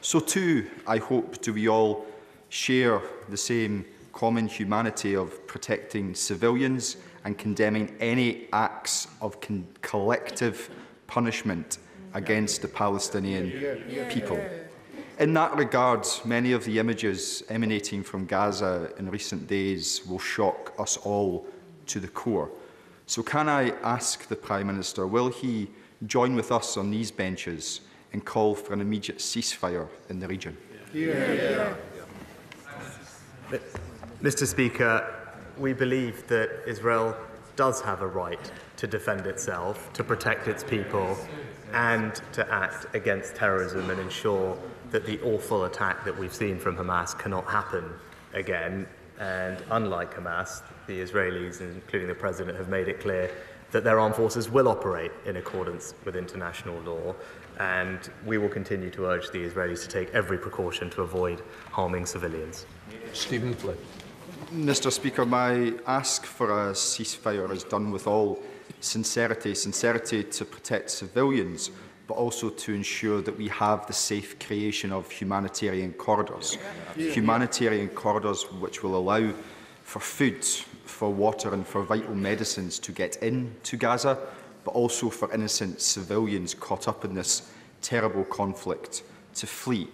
So too, I hope, do we all share the same common humanity of protecting civilians and condemning any acts of collective punishment against the Palestinian people. In that regard, many of the images emanating from Gaza in recent days will shock us all to the core. So can I ask the Prime Minister, will he join with us on these benches and call for an immediate ceasefire in the region? Mr. Speaker, we believe that Israel does have a right to defend itself, to protect its people, and to act against terrorism and ensure that the awful attack that we've seen from Hamas cannot happen again. And unlike Hamas, the Israelis, including the President, have made it clear that their armed forces will operate in accordance with international law, and we will continue to urge the Israelis to take every precaution to avoid harming civilians. Stephen Flynn. Mr. Speaker, my ask for a ceasefire is done with all sincerity to protect civilians, but also to ensure that we have the safe creation of humanitarian corridors. Humanitarian corridors which will allow for food, for water and for vital medicines to get into Gaza, but also for innocent civilians caught up in this terrible conflict to flee.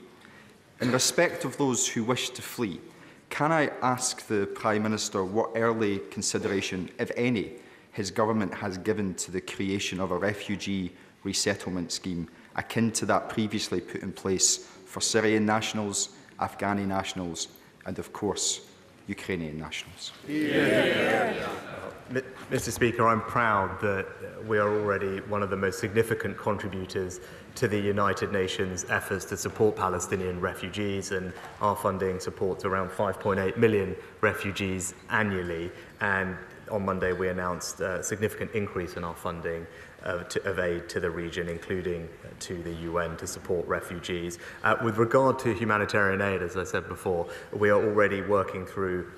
In respect of those who wish to flee, can I ask the Prime Minister what early consideration, if any, his government has given to the creation of a refugee resettlement scheme akin to that previously put in place for Syrian nationals, Afghani nationals and, of course, Ukrainian nationals? Mr. Speaker, I'm proud that we are already one of the most significant contributors to the United Nations efforts to support Palestinian refugees, and our funding supports around 5.8 million refugees annually. And on Monday we announced a significant increase in our funding of aid to the region, including to the UN to support refugees. With regard to humanitarian aid, as I said before, we are already working through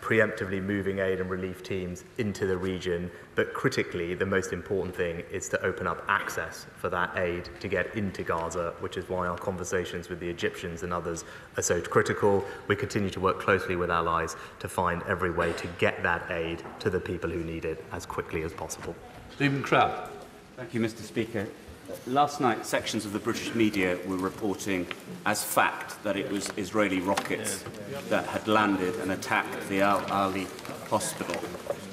preemptively moving aid and relief teams into the region, but critically the most important thing is to open up access for that aid to get into Gaza, which is why our conversations with the Egyptians and others are so critical. We continue to work closely with allies to find every way to get that aid to the people who need it as quickly as possible. Stephen Crabb. Thank you, Mr. Speaker. Last night, sections of the British media were reporting as fact that it was Israeli rockets that had landed and attacked the Al-Ali hospital,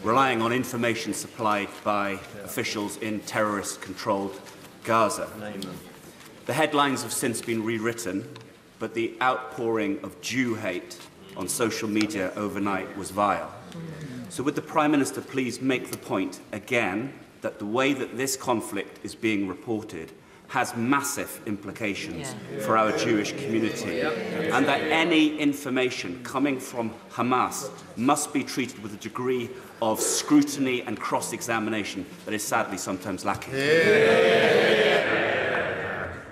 relying on information supplied by officials in terrorist-controlled Gaza. The headlines have since been rewritten, but the outpouring of Jew hate on social media overnight was vile. So would the Prime Minister please make the point again that the way that this conflict is being reported has massive implications for our Jewish community, and that any information coming from Hamas must be treated with a degree of scrutiny and cross-examination that is sadly sometimes lacking.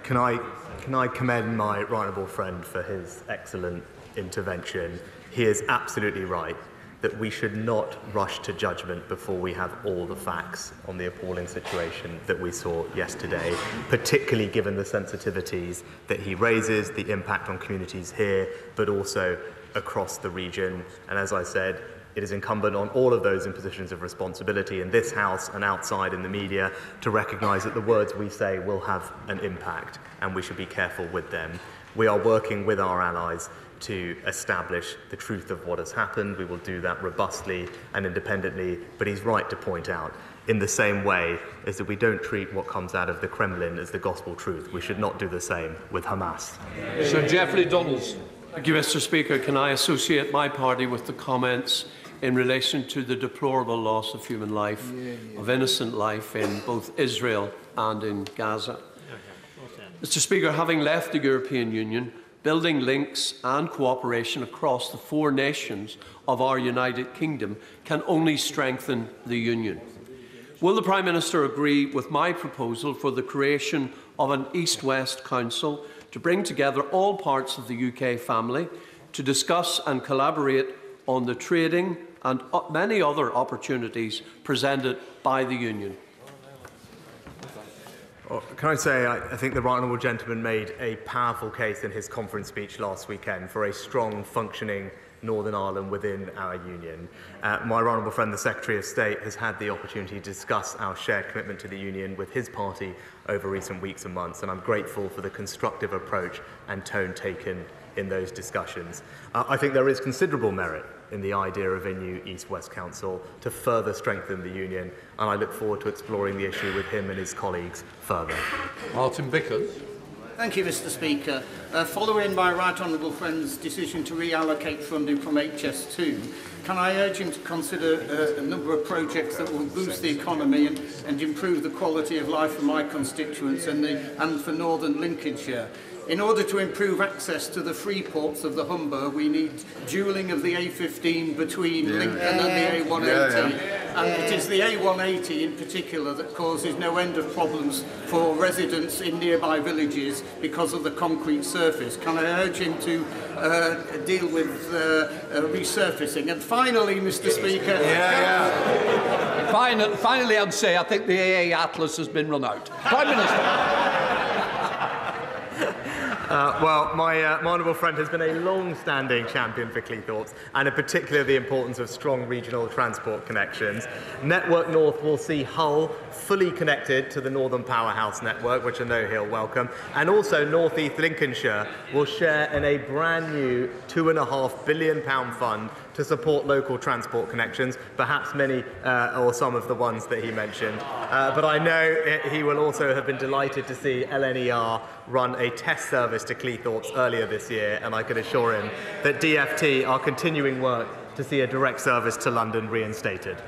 Can I commend my right honourable friend for his excellent intervention? He is absolutely right that we should not rush to judgment before we have all the facts on the appalling situation that we saw yesterday, particularly given the sensitivities that he raises, the impact on communities here, but also across the region. And as I said, it is incumbent on all of those in positions of responsibility in this House and outside in the media to recognise that the words we say will have an impact, and we should be careful with them. We are working with our allies to establish the truth of what has happened. We will do that robustly and independently, but he's right to point out, in the same way as that we don't treat what comes out of the Kremlin as the gospel truth, we should not do the same with Hamas. Sir Geoffrey Donaldson. Thank you, Mr. Speaker. Can I associate my party with the comments in relation to the deplorable loss of human life, of innocent life in both Israel and in Gaza? Mr. Speaker, having left the European Union, building links and cooperation across the four nations of our United Kingdom can only strengthen the Union. Will the Prime Minister agree with my proposal for the creation of an East-West Council to bring together all parts of the UK family to discuss and collaborate on the trading and many other opportunities presented by the Union? Can I say, I think the right honourable gentleman made a powerful case in his conference speech last weekend for a strong, functioning Northern Ireland within our union. My right honourable friend, the Secretary of State, has had the opportunity to discuss our shared commitment to the union with his party over recent weeks and months, and I'm grateful for the constructive approach and tone taken in those discussions. I think there is considerable merit in the idea of a new East-West Council to further strengthen the union, and I look forward to exploring the issue with him and his colleagues further. Martin Vickers. Thank you, Mr. Speaker. Following my right honourable friend's decision to reallocate funding from HS2, can I urge him to consider a number of projects that will boost the economy and improve the quality of life for my constituents and for northern Lincolnshire? In order to improve access to the free ports of the Humber, we need dualling of the A15 between Lincoln and the A180. And it is the A180 in particular that causes no end of problems for residents in nearby villages because of the concrete surface. Can I urge him to deal with resurfacing? And finally, Mr. Speaker... Finally, I'd say I think the AA Atlas has been run out. Prime Minister. Well, my honourable friend has been a long-standing champion for Cleethorpes, and in particular the importance of strong regional transport connections. Network North will see Hull fully connected to the Northern Powerhouse network, which I know he'll welcome, and also North East Lincolnshire will share in a brand new £2.5 billion fund to support local transport connections, perhaps many or some of the ones that he mentioned. But I know he will also have been delighted to see LNER run a test service to Cleethorpes earlier this year, and I can assure him that DFT are continuing work to see a direct service to London reinstated.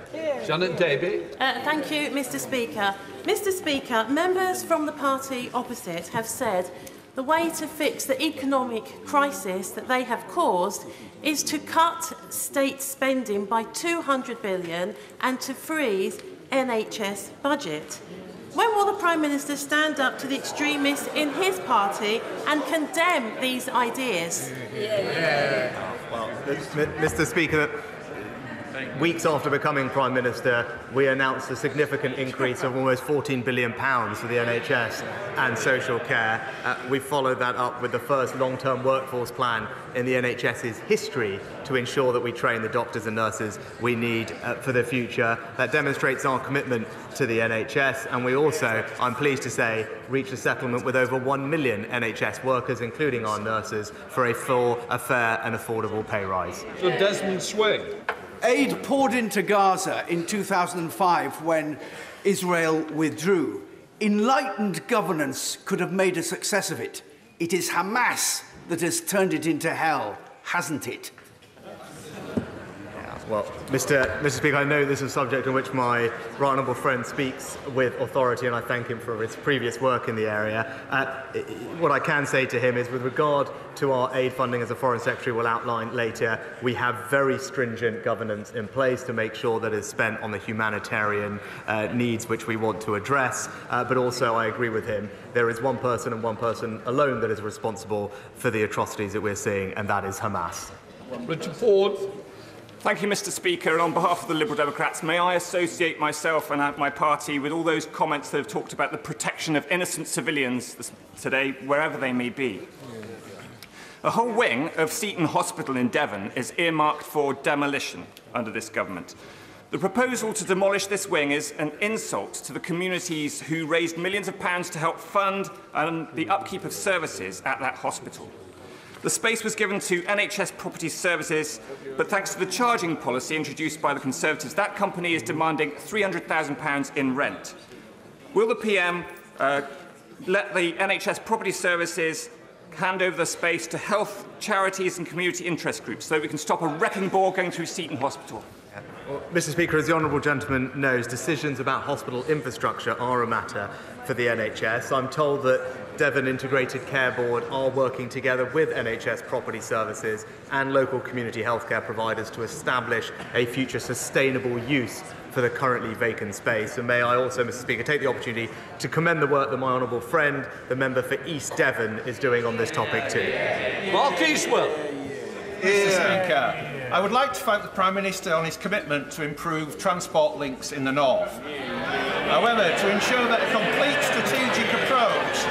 Janet Davey. Thank you, Mr. Speaker. Mr. Speaker, members from the party opposite have said the way to fix the economic crisis that they have caused is to cut state spending by $200 billion and to freeze NHS budget. When will the Prime Minister stand up to the extremists in his party and condemn these ideas? Well, Mr. Speaker, weeks after becoming Prime Minister, we announced a significant increase of almost £14 billion for the NHS and social care. We followed that up with the first long-term workforce plan in the NHS's history to ensure that we train the doctors and nurses we need for the future. That demonstrates our commitment to the NHS, and we also, I'm pleased to say, reached a settlement with over 1 million NHS workers, including our nurses, for a full, a fair and affordable pay rise. So Desmond Swing. Aid poured into Gaza in 2005 when Israel withdrew. Enlightened governance could have made a success of it. It is Hamas that has turned it into hell, hasn't it? Well, Mr. Speaker, I know this is a subject on which my right honourable friend speaks with authority, and I thank him for his previous work in the area. What I can say to him is, with regard to our aid funding, as the Foreign Secretary will outline later, we have very stringent governance in place to make sure that it's spent on the humanitarian needs which we want to address. But also, I agree with him, there is one person and one person alone that is responsible for the atrocities that we're seeing, and that is Hamas. Richard Ford. Thank you, Mr. Speaker. And on behalf of the Liberal Democrats, may I associate myself and my party with all those comments that have talked about the protection of innocent civilians today, wherever they may be. A whole wing of Seton Hospital in Devon is earmarked for demolition under this government. The proposal to demolish this wing is an insult to the communities who raised millions of pounds to help fund the upkeep of services at that hospital. The space was given to NHS Property Services, but thanks to the charging policy introduced by the Conservatives, that company is demanding £300,000 in rent. Will the PM let the NHS Property Services hand over the space to health charities and community interest groups so that we can stop a wrecking ball going through Seton Hospital? Well, Mr. Speaker, as the honourable gentleman knows, decisions about hospital infrastructure are a matter for the NHS. I'm told that Devon Integrated Care Board are working together with NHS Property Services and local community healthcare providers to establish a future sustainable use for the currently vacant space. And may I also, Mr. Speaker, take the opportunity to commend the work that my honourable friend, the member for East Devon, is doing on this topic too. Mark Eastwell. Mr. Speaker, I would like to thank the Prime Minister on his commitment to improve transport links in the north. However, to ensure that a complete strategic approach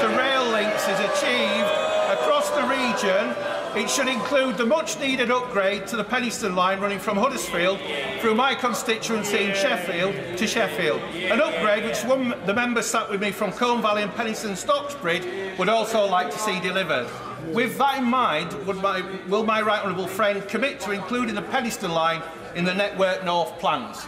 to rail links is achieved across the region, it should include the much-needed upgrade to the Penistone line running from Huddersfield through my constituency in Sheffield to Sheffield. An upgrade which the member sat with me from Colne Valley and Penistone Stocksbridge would also like to see delivered. With that in mind, will my right honourable friend commit to including the Penistone line in the Network North plans?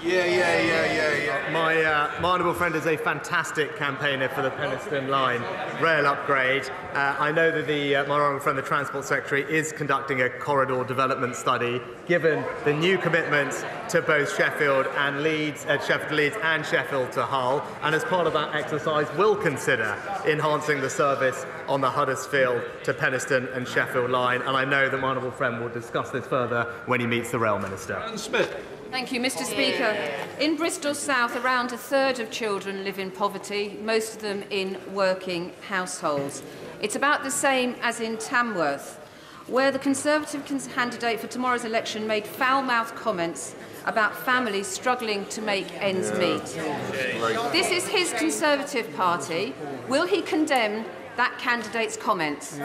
My honourable friend is a fantastic campaigner for the Penistone line rail upgrade. I know that my honourable friend, the Transport Secretary, is conducting a corridor development study, given the new commitments to both Sheffield and Leeds, Sheffield to Leeds and Sheffield to Hull, and as part of that exercise will consider enhancing the service on the Huddersfield to Penistone and Sheffield line, and I know that my honourable friend will discuss this further when he meets the Rail Minister. Thank you, Mr. Speaker. In Bristol South, around a third of children live in poverty, most of them in working households. It's about the same as in Tamworth, where the Conservative candidate for tomorrow's election made foul-mouthed comments about families struggling to make ends meet. This is his Conservative Party. Will he condemn that candidate's comments?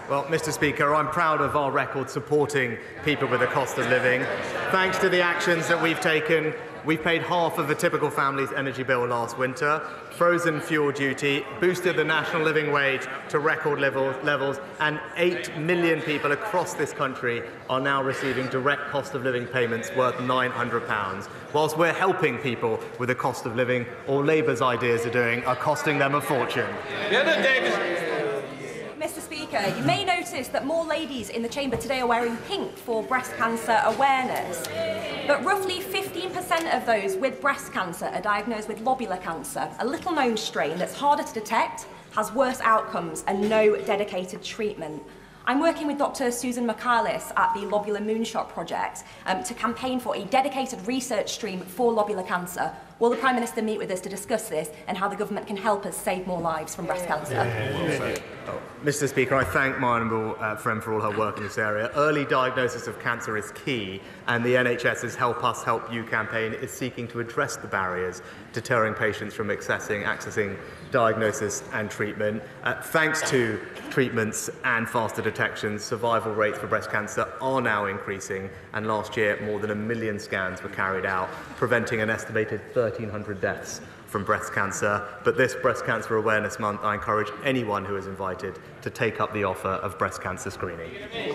Well, Mr. Speaker, I'm proud of our record supporting people with the cost of living. Thanks to the actions that we've taken, we've paid half of a typical family's energy bill last winter, frozen fuel duty, boosted the national living wage to record levels, and 8 million people across this country are now receiving direct cost of living payments worth £900. Whilst we're helping people with the cost of living, all Labour's ideas are costing them a fortune. Mr. Speaker, you may notice that more ladies in the chamber today are wearing pink for breast cancer awareness. But roughly 15% of those with breast cancer are diagnosed with lobular cancer, a little-known strain that's harder to detect has worse outcomes and no dedicated treatment. I'm working with Dr. Susan McCarlis at the Lobular Moonshot Project to campaign for a dedicated research stream for lobular cancer. Will the Prime Minister meet with us to discuss this and how the government can help us save more lives from breast cancer? Mr. Speaker, I thank my honourable friend for all her work in this area. Early diagnosis of cancer is key, and the NHS's Help Us Help You campaign is seeking to address the barriers deterring patients from accessing diagnosis and treatment. Thanks to treatments and faster detection, survival rates for breast cancer are now increasing, and last year more than 1 million scans were carried out, preventing an estimated 1,300 deaths from breast cancer. But this Breast Cancer Awareness Month, I encourage anyone who is invited to take up the offer of breast cancer screening.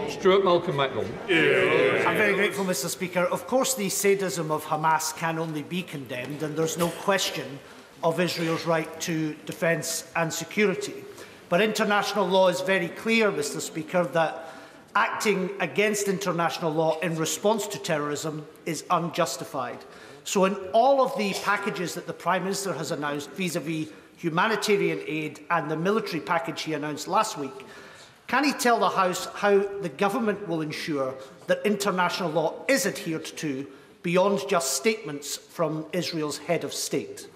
Stuart Malcolm Macdonald. I'm very grateful, Mr. Speaker. Of course, the sadism of Hamas can only be condemned, and there's no question of Israel's right to defence and security. But international law is very clear, Mr. Speaker, that acting against international law in response to terrorism is unjustified. So in all of the packages that the Prime Minister has announced vis-à-vis humanitarian aid and the military package he announced last week, can he tell the House how the government will ensure that international law is adhered to beyond just statements from Israel's head of state?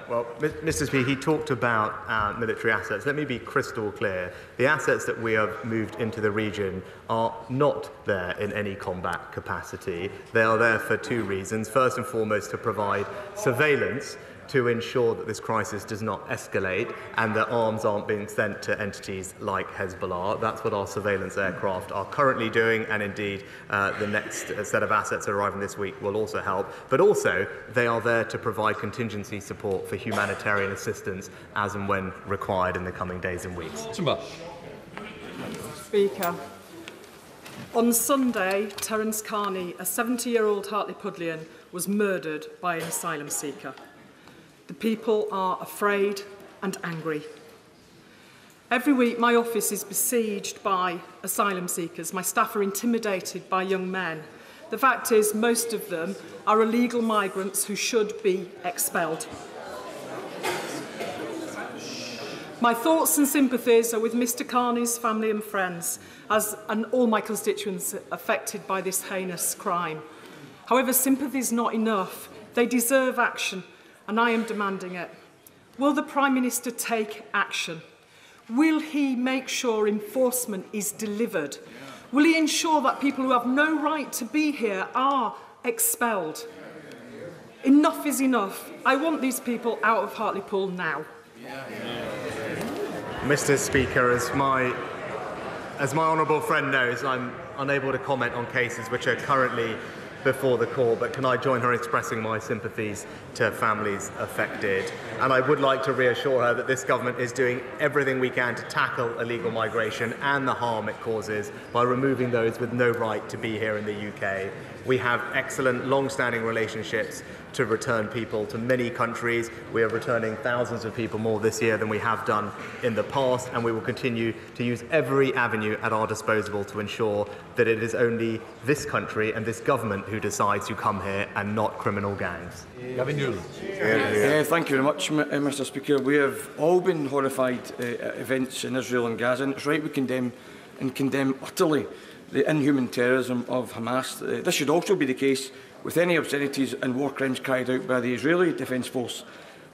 Well, Mr. Speaker, he talked about military assets. Let me be crystal clear. The assets that we have moved into the region are not there in any combat capacity. They are there for two reasons. First and foremost, to provide surveillance to ensure that this crisis does not escalate and that arms aren't being sent to entities like Hezbollah. That's what our surveillance aircraft are currently doing, and indeed the next set of assets arriving this week will also help. But also, they are there to provide contingency support for humanitarian assistance as and when required in the coming days and weeks. Speaker, on Sunday, Terence Carney, a 70-year-old Hartlepoolian, was murdered by an asylum seeker. The people are afraid and angry. Every week, my office is besieged by asylum seekers. My staff are intimidated by young men. The fact is, most of them are illegal migrants who should be expelled. My thoughts and sympathies are with Mr. Carney's family and friends, and all my constituents affected by this heinous crime. However, sympathy is not enough. They deserve action, and I am demanding it. Will the Prime Minister take action? Will he make sure enforcement is delivered? Will he ensure that people who have no right to be here are expelled? Enough is enough. I want these people out of Hartlepool now. Mr. Speaker, as my honourable friend knows, I'm unable to comment on cases which are currently before the court, but can I join her in expressing my sympathies to families affected? And I would like to reassure her that this government is doing everything we can to tackle illegal migration and the harm it causes by removing those with no right to be here in the UK. We have excellent, long-standing relationships to return people to many countries. We are returning thousands of people more this year than we have done in the past, and we will continue to use every avenue at our disposal to ensure that it is only this country and this government who decides who come here and not criminal gangs. Thank you very much, Mr. Speaker. We have all been horrified at events in Israel and Gaza, and it's right we condemn utterly the inhuman terrorism of Hamas. This should also be the case with any obscenities and war crimes carried out by the Israeli Defence Force.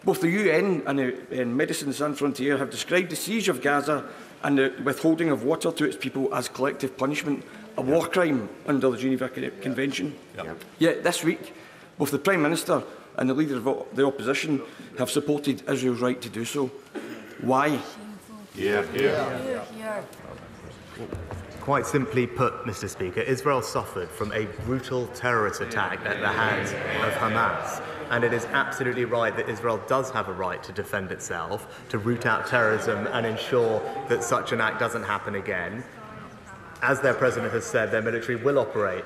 Both the UN and Medicines Sans Frontières have described the siege of Gaza and the withholding of water to its people as collective punishment, a war crime under the Geneva Convention. Yet this week, both the Prime Minister and the Leader of the Opposition have supported Israel's right to do so. Why? Quite simply put, Mr. Speaker, Israel suffered from a brutal terrorist attack at the hands of Hamas. And it is absolutely right that Israel does have a right to defend itself, to root out terrorism and ensure that such an act doesn't happen again. As their president has said, their military will operate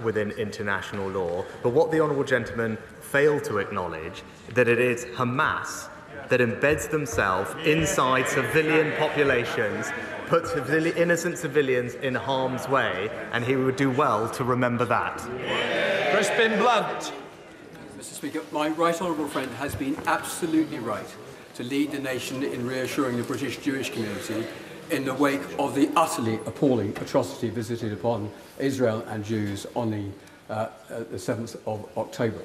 within international law. But what the honourable gentleman failed to acknowledge, that it is Hamas that embeds themselves inside civilian populations, puts innocent civilians in harm's way, and he would do well to remember that. Crispin Blunt. Mr. Speaker, my right honourable friend has been absolutely right. to lead the nation in reassuring the British Jewish community in the wake of the utterly appalling atrocity visited upon Israel and Jews on the 7th of October.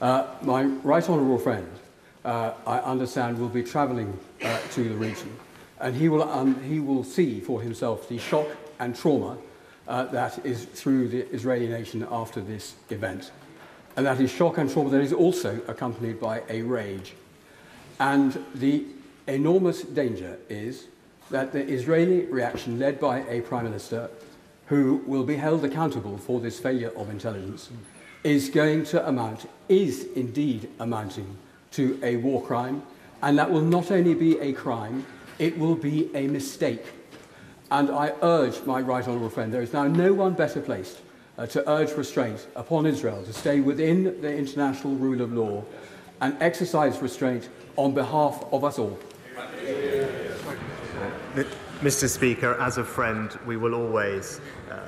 My right honourable friend, I understand, will be travelling to the region, and he will see for himself the shock and trauma that is through the Israeli nation after this event. And that is shock and trauma that is also accompanied by a rage. And the enormous danger is that the Israeli reaction, led by a Prime Minister who will be held accountable for this failure of intelligence, is indeed amounting to a war crime, and that will not only be a crime, it will be a mistake. And I urge my right honourable friend, there is now no one better placed to urge restraint upon Israel to stay within the international rule of law and exercise restraint on behalf of us all. Mr. Speaker, as a friend, we will always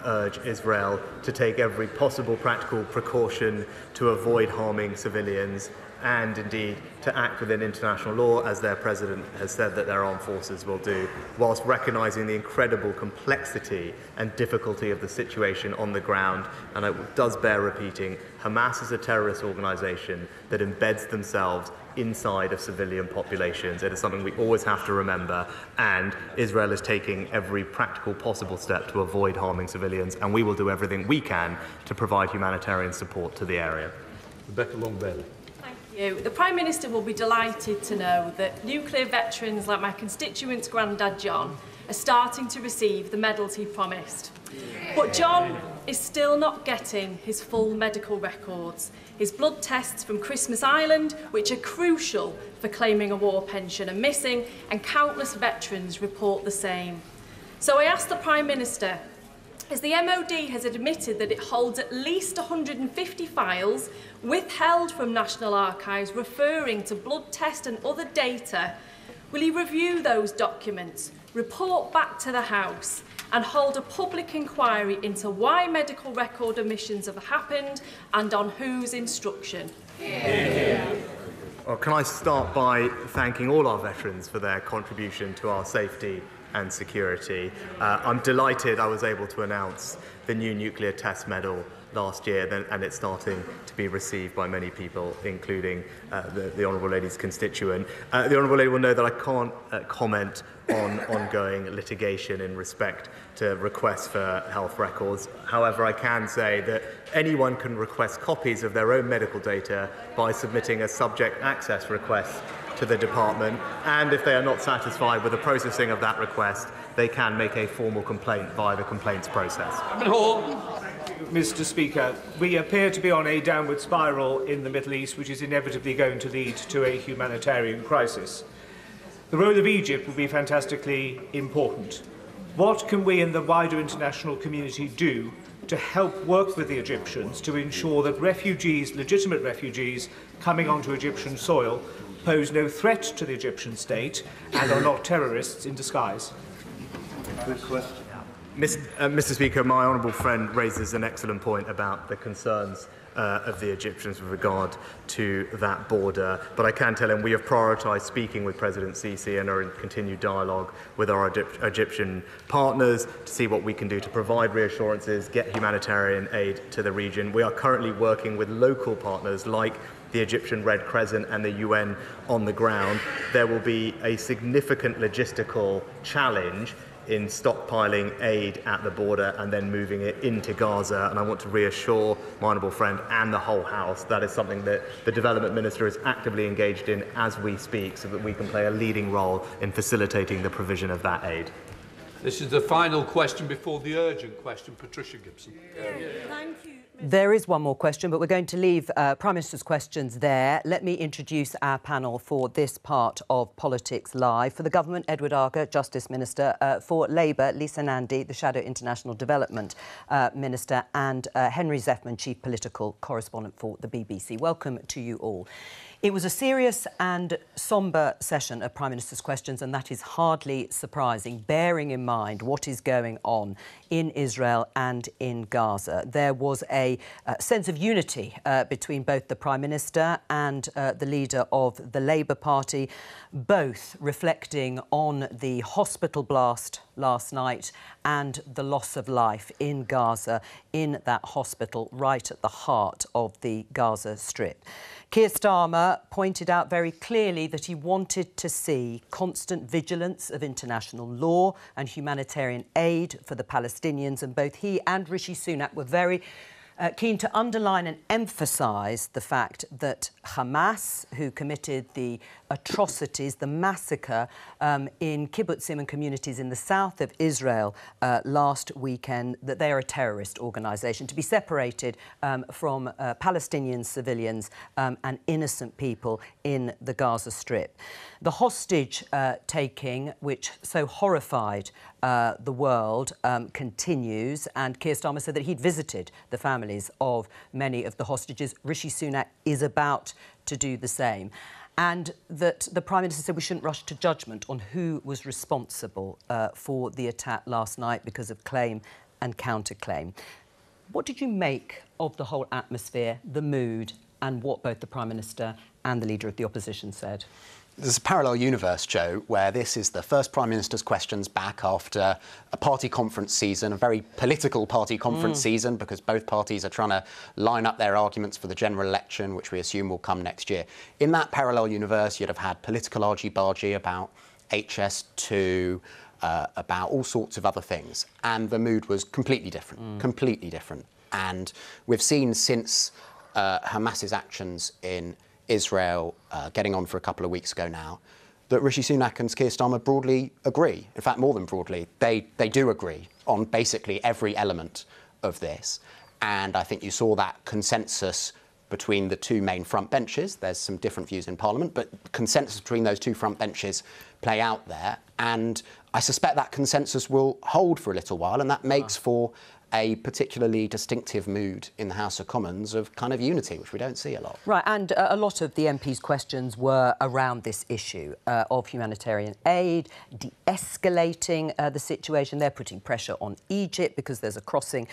urge Israel to take every possible practical precaution to avoid harming civilians and indeed to act within international law, as their president has said that their armed forces will do, whilst recognising the incredible complexity and difficulty of the situation on the ground. And it does bear repeating, Hamas is a terrorist organisation that embeds themselves inside of civilian populations. It is something we always have to remember, and Israel is taking every practical possible step to avoid harming civilians, and we will do everything we can to provide humanitarian support to the area. Rebecca Long-Bailey. The Prime Minister will be delighted to know that nuclear veterans like my constituent's granddad John are starting to receive the medals he promised. But John is still not getting his full medical records. His blood tests from Christmas Island, which are crucial for claiming a war pension, are missing, and countless veterans report the same. So I asked the Prime Minister, as the MOD has admitted that it holds at least 150 files withheld from National Archives referring to blood test and other data, will he review those documents, report back to the House and hold a public inquiry into why medical record omissions have happened and on whose instruction? Well, can I start by thanking all our veterans for their contribution to our safety and security. I'm delighted I was able to announce the new nuclear test medal last year, and it's starting to be received by many people, including the Honourable Lady's constituent. The Honourable Lady will know that I can't comment on ongoing litigation in respect to requests for health records. However, I can say that anyone can request copies of their own medical data by submitting a subject access request to the department, and if they are not satisfied with the processing of that request, they can make a formal complaint via the complaints process. Mr. Speaker, we appear to be on a downward spiral in the Middle East, which is inevitably going to lead to a humanitarian crisis. The role of Egypt will be fantastically important. What can we in the wider international community do to help work with the Egyptians to ensure that refugees, legitimate refugees, coming onto Egyptian soil pose no threat to the Egyptian state and are not terrorists in disguise? Good question. Mr. Speaker, my honourable friend raises an excellent point about the concerns of the Egyptians with regard to that border, but I can tell him we have prioritised speaking with President Sisi and are in continued dialogue with our Egyptian partners to see what we can do to provide reassurances, get humanitarian aid to the region. We are currently working with local partners like the Egyptian Red Crescent and the UN on the ground. There will be a significant logistical challenge in stockpiling aid at the border and then moving it into Gaza, and I want to reassure my honourable friend and the whole House that is something that the Development Minister is actively engaged in as we speak, so that we can play a leading role in facilitating the provision of that aid. This is the final question before the urgent question. Patricia Gibson. Thank you. There is one more question, but we're going to leave Prime Minister's questions there. Let me introduce our panel for this part of Politics Live. For the Government, Edward Arger, Justice Minister. For Labour, Lisa Nandy, the Shadow International Development Minister, and Henry Zeffman, Chief Political Correspondent for the BBC. Welcome to you all. It was a serious and sombre session of Prime Minister's questions, and that is hardly surprising, bearing in mind what is going on in Israel and in Gaza. There was a sense of unity between both the Prime Minister and the leader of the Labour Party, both reflecting on the hospital blast last night and the loss of life in Gaza, in that hospital right at the heart of the Gaza Strip. Keir Starmer pointed out very clearly that he wanted to see constant vigilance of international law and humanitarian aid for the Palestinians, and both he and Rishi Sunak were very keen to underline and emphasise the fact that Hamas, who committed the atrocities, the massacre in kibbutzim and communities in the south of Israel last weekend, that they are a terrorist organisation, to be separated from Palestinian civilians and innocent people in the Gaza Strip. The hostage taking, which so horrified the world, continues, and Keir Starmer said that he'd visited the families of many of the hostages. Rishi Sunak is about to do the same. And that the Prime Minister said we shouldn't rush to judgment on who was responsible for the attack last night because of claim and counterclaim. What did you make of the whole atmosphere, the mood, and what both the Prime Minister and the Leader of the Opposition said? There's a parallel universe, Jo, where this is the first Prime Minister's questions back after a party conference season, a very political party conference season, because both parties are trying to line up their arguments for the general election, which we assume will come next year. In that parallel universe, you'd have had political argy-bargy about HS2, about all sorts of other things, and the mood was completely different, completely different. And we've seen since Hamas's actions in Israel, getting on for a couple of weeks ago now, that Rishi Sunak and Keir Starmer broadly agree. In fact, more than broadly, they do agree on basically every element of this. And I think you saw that consensus between the two main front benches. There's some different views in Parliament, but consensus between those two front benches play out there. And I suspect that consensus will hold for a little while, and that makes for a particularly distinctive mood in the House of Commons of kind of unity, which we don't see a lot. Right, and a lot of the MPs' questions were around this issue of humanitarian aid, de-escalating the situation. They're putting pressure on Egypt because there's a crossing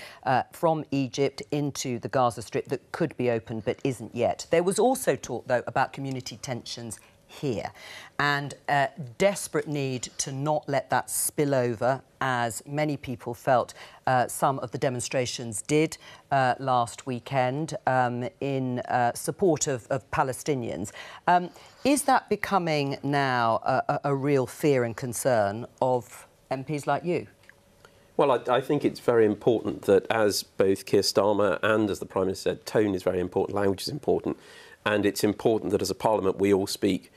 from Egypt into the Gaza Strip that could be opened but isn't yet. There was also talk, though, about community tensions here and a desperate need to not let that spill over, as many people felt some of the demonstrations did last weekend in support of Palestinians. Is that becoming now a real fear and concern of MPs like you? Well, I think it's very important that, as both Keir Starmer and as the Prime Minister said, tone is very important, language is important, and it's important that as a Parliament we all speak.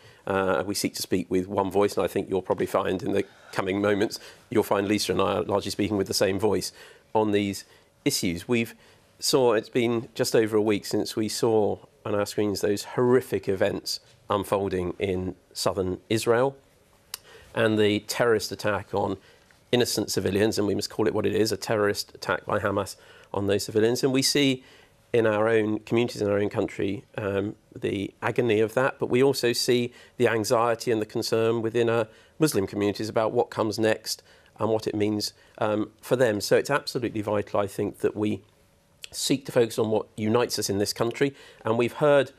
We seek to speak with one voice, and I think you'll probably find in the coming moments, you'll find Lisa and I are largely speaking with the same voice on these issues. It's been just over a week since we saw on our screens those horrific events unfolding in southern Israel and the terrorist attack on innocent civilians, and we must call it what it is, a terrorist attack by Hamas on those civilians. And we see in our own communities, in our own country, the agony of that, but we also see the anxiety and the concern within our Muslim communities about what comes next and what it means for them. So it's absolutely vital, I think, that we seek to focus on what unites us in this country. And we've heard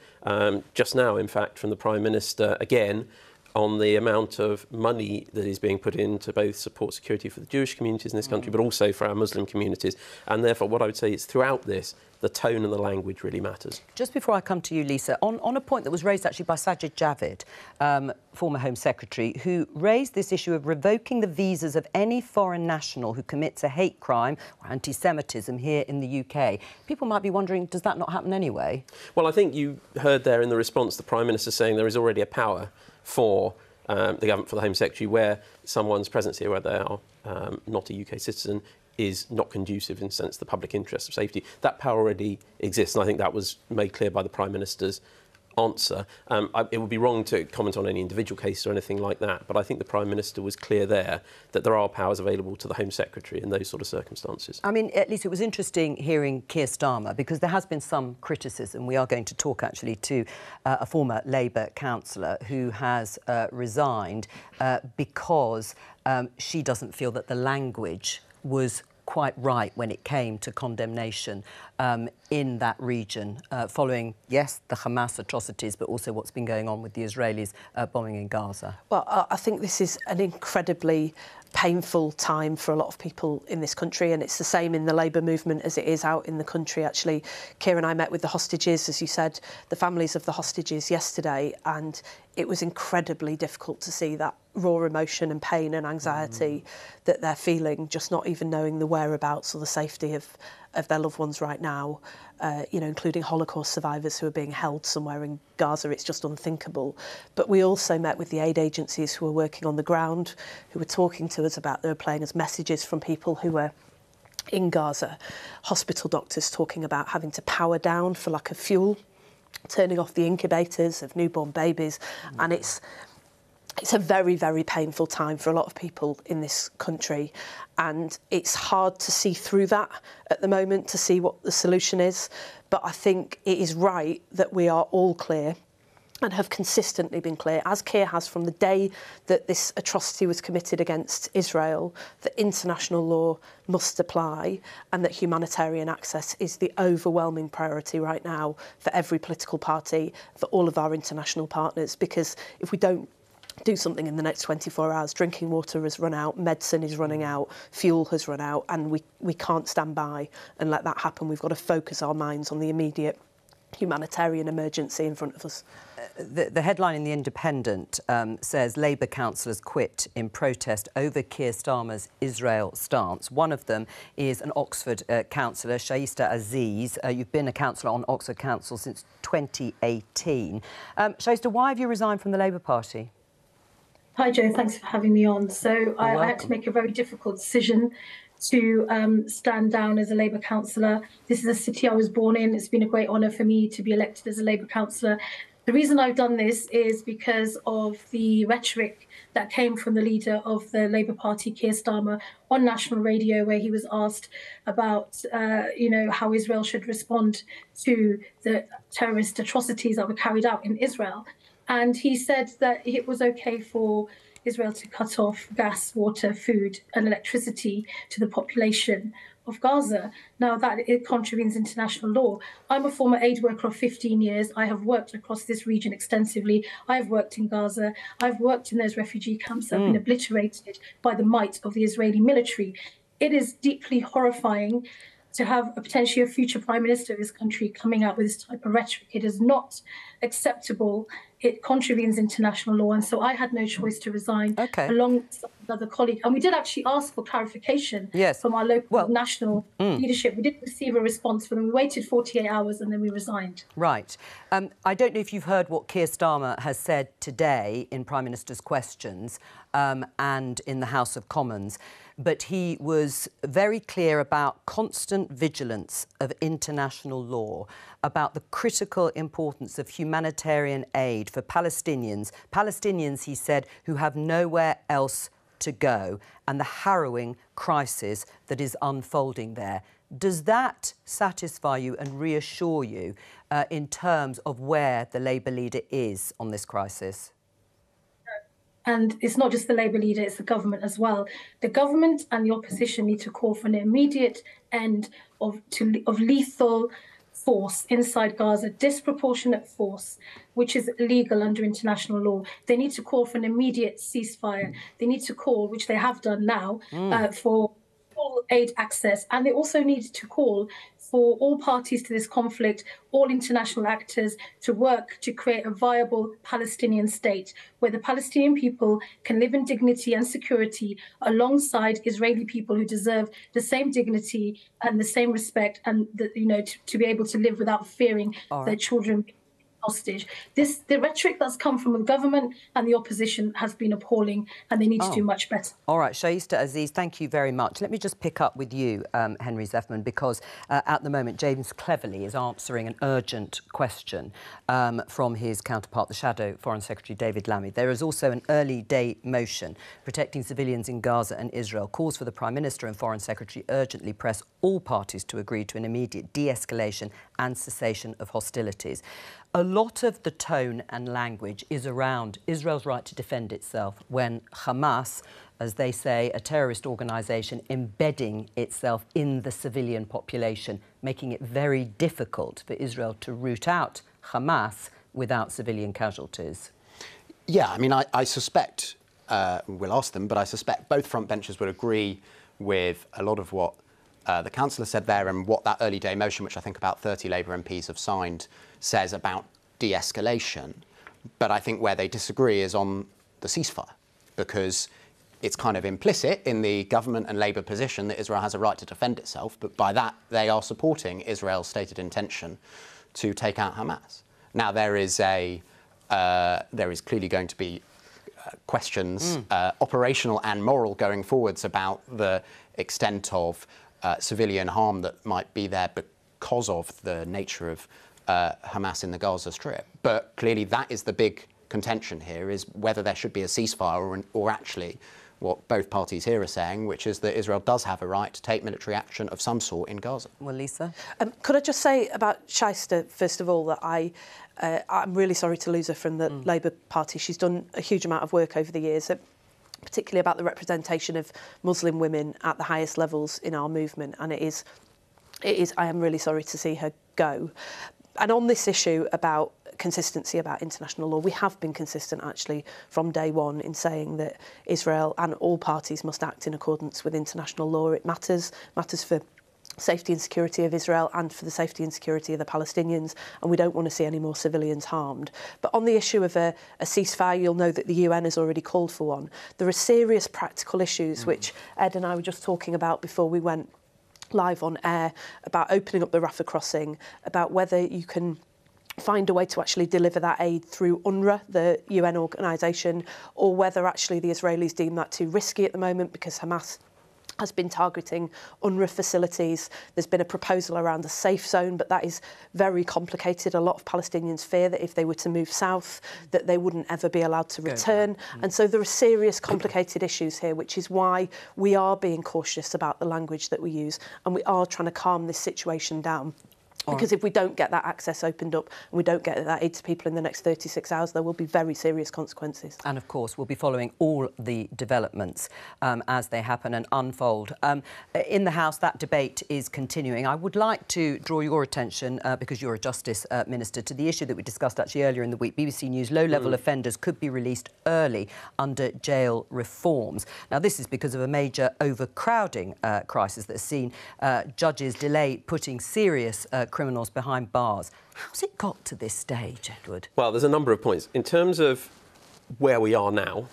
just now, in fact, from the Prime Minister again on the amount of money that is being put in to both support security for the Jewish communities in this country, but also for our Muslim communities. And therefore, what I would say is throughout this, the tone and the language really matters. Just before I come to you, Lisa, on a point that was raised actually by Sajid Javid, former Home Secretary, who raised this issue of revoking the visas of any foreign national who commits a hate crime or anti-Semitism here in the UK. People might be wondering, does that not happen anyway? Well, I think you heard there in the response the Prime Minister saying there is already a power for the government, for the Home Secretary, where someone's presence here, where they are not a UK citizen, is not conducive in the sense the public interest of safety. That power already exists, and I think that was made clear by the Prime Minister's answer. It would be wrong to comment on any individual case or anything like that, but I think the Prime Minister was clear there that there are powers available to the Home Secretary in those sort of circumstances. I mean, at least it was interesting hearing Keir Starmer, because there has been some criticism. We are going to talk, actually, to a former Labour councillor who has resigned because she doesn't feel that the language was quite right when it came to condemnation in that region, following, yes, the Hamas atrocities, but also what's been going on with the Israelis bombing in Gaza. Well, I think this is an incredibly painful time for a lot of people in this country, and it's the same in the Labour movement as it is out in the country, actually. Keir and I met with the hostages, as you said, the families of the hostages yesterday, and it was incredibly difficult to see that raw emotion and pain and anxiety that they're feeling, just not even knowing the whereabouts or the safety of their loved ones right now, you know, including Holocaust survivors who are being held somewhere in Gaza. It's just unthinkable. But we also met with the aid agencies who are working on the ground, who were talking to us about, they were playing us messages from people who were in Gaza, hospital doctors talking about having to power down for lack of fuel, turning off the incubators of newborn babies, and it's a very, very painful time for a lot of people in this country, and it's hard to see through that at the moment to see what the solution is. But I think it is right that we are all clear and have consistently been clear, as Keir has from the day that this atrocity was committed against Israel, that international law must apply and that humanitarian access is the overwhelming priority right now for every political party, for all of our international partners, because if we don't do something in the next 24 hours, drinking water has run out, medicine is running out, fuel has run out, and we can't stand by and let that happen. We've got to focus our minds on the immediate humanitarian emergency in front of us. The headline in The Independent says Labour councillors quit in protest over Keir Starmer's Israel stance. One of them is an Oxford councillor, Shaista Aziz. You've been a councillor on Oxford Council since 2018. Shaista, why have you resigned from the Labour Party? Hi, Jo. Thanks for having me on. So I had to make a very difficult decision to stand down as a Labour councillor. This is a city I was born in. It's been a great honour for me to be elected as a Labour councillor. The reason I've done this is because of the rhetoric that came from the leader of the Labour Party, Keir Starmer, on national radio, where he was asked about, you know, how Israel should respond to the terrorist atrocities that were carried out in Israel. And he said that it was okay for Israel to cut off gas, water, food and electricity to the population of Gaza. Now, that it contravenes international law. I'm a former aid worker of 15 years. I have worked across this region extensively. I've worked in Gaza. I've worked in those refugee camps that have been obliterated by the might of the Israeli military. It is deeply horrifying to have potentially a future Prime Minister of this country coming out with this type of rhetoric. It is not acceptable. It contravenes international law. And so I had no choice to resign alongside another colleague. And we did actually ask for clarification from our local national leadership. We didn't receive a response from them. We waited 48 hours and then we resigned. Right. I don't know if you've heard what Keir Starmer has said today in Prime Minister's Questions and in the House of Commons, but he was very clear about constant vigilance of international law, about the critical importance of humanitarian aid for Palestinians. Palestinians, he said, who have nowhere else to go, and the harrowing crisis that is unfolding there. Does that satisfy you and reassure you in terms of where the Labour leader is on this crisis? And it's not just the Labour leader, it's the government as well. The government and the opposition need to call for an immediate end of lethal force inside Gaza, disproportionate force, which is illegal under international law. They need to call for an immediate ceasefire. They need to call, which they have done now, for full aid access. And they also need to call for all parties to this conflict, all international actors, to work to create a viable Palestinian state where the Palestinian people can live in dignity and security alongside Israeli people who deserve the same dignity and the same respect, and to be able to live without fearing their children hostage. The rhetoric that's come from the government and the opposition has been appalling, and they need to do much better. All right, Shaista Aziz, thank you very much. Let me just pick up with you, Henry Zeffman, because at the moment James Cleverly is answering an urgent question from his counterpart, the Shadow Foreign Secretary David Lammy. There is also an early day motion protecting civilians in Gaza and Israel. Calls for the Prime Minister and Foreign Secretary urgently press all parties to agree to an immediate de-escalation and cessation of hostilities. A lot of the tone and language is around Israel's right to defend itself when Hamas, as they say, a terrorist organisation embedding itself in the civilian population, making it very difficult for Israel to root out Hamas without civilian casualties. Yeah, I mean, I suspect, we'll ask them, but I suspect both front benches would agree with a lot of what the Councillor said there and what that early day motion, which I think about 30 Labour MPs have signed, says about de-escalation. But I think where they disagree is on the ceasefire, because it's kind of implicit in the government and Labour position that Israel has a right to defend itself, but by that they are supporting Israel's stated intention to take out Hamas. Now, there is clearly going to be questions, operational and moral, going forwards about the extent of civilian harm that might be there because of the nature of Hamas in the Gaza Strip. But clearly that is the big contention here, is whether there should be a ceasefire or actually what both parties here are saying, which is that Israel does have a right to take military action of some sort in Gaza. Well, Lisa? Could I just say about Shaista, first of all, that I'm really sorry to lose her from the Labour Party. She's done a huge amount of work over the years, particularly about the representation of Muslim women at the highest levels in our movement, and it is. I am really sorry to see her go. And on this issue about consistency about international law, we have been consistent actually from day one in saying that Israel and all parties must act in accordance with international law. It matters for safety and security of Israel and for the safety and security of the Palestinians, and we don't want to see any more civilians harmed. But on the issue of a ceasefire, you'll know that the UN has already called for one. There are serious practical issues which Ed and I were just talking about before we went live on air, about opening up the Rafah crossing, about whether you can find a way to actually deliver that aid through UNRWA, the UN organisation, or whether actually the Israelis deem that too risky at the moment because Hamas has been targeting UNRWA facilities. There's been a proposal around a safe zone, but that is very complicated. A lot of Palestinians fear that if they were to move south, that they wouldn't ever be allowed to return. And so there are serious, complicated issues here, which is why we are being cautious about the language that we use, and we are trying to calm this situation down. Because if we don't get that access opened up and we don't get that aid to people in the next 36 hours, there will be very serious consequences. And, of course, we'll be following all the developments as they happen and unfold. In the House, that debate is continuing. I would like to draw your attention, because you're a Justice Minister, to the issue that we discussed actually earlier in the week. BBC News, low-level offenders could be released early under jail reforms. Now, this is because of a major overcrowding crisis that has seen judges delay putting serious criminals behind bars. How's it got to this stage, Edward? Well, there's a number of points. In terms of where we are now,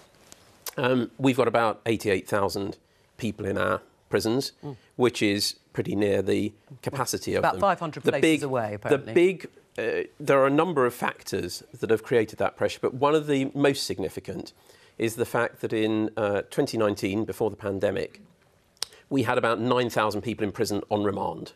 we've got about 88,000 people in our prisons, which is pretty near the capacity of them. About 500 places away, apparently. There are a number of factors that have created that pressure, but one of the most significant is the fact that in 2019, before the pandemic, we had about 9,000 people in prison on remand.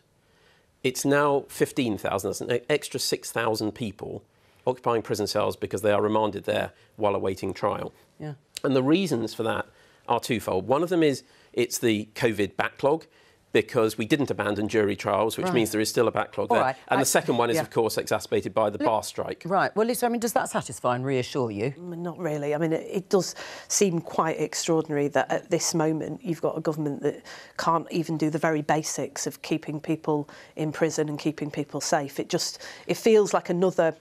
It's now 15,000. That's an extra 6,000 people occupying prison cells because they are remanded there while awaiting trial. Yeah. And the reasons for that are twofold. One of them is it's the COVID backlog, because we didn't abandon jury trials, which means there is still a backlog there. And the second one is, of course, exacerbated by the bar strike. Right. Well, Lisa, I mean, does that satisfy and reassure you? Not really. I mean, it does seem quite extraordinary that at this moment you've got a government that can't even do the very basics of keeping people in prison and keeping people safe. It feels like another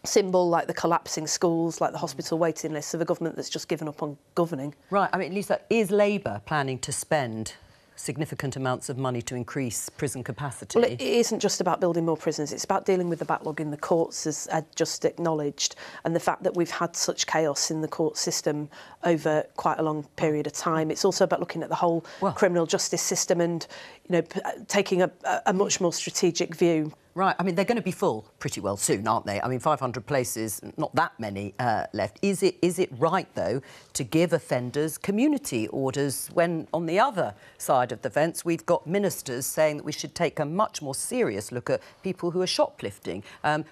symbol, like the collapsing schools, like the hospital waiting lists of a government that's just given up on governing. Right. I mean, Lisa, is Labour planning to spend significant amounts of money to increase prison capacity? Well, it isn't just about building more prisons. It's about dealing with the backlog in the courts, as Ed just acknowledged, and the fact that we've had such chaos in the court system over quite a long period of time. It's also about looking at the whole criminal justice system and, you know, taking a much more strategic view Right. I mean, they're going to be full pretty well soon, aren't they? I mean, 500 places, not that many left. Is it right, though, to give offenders community orders when, on the other side of the fence, we've got ministers saying that we should take a much more serious look at people who are shoplifting,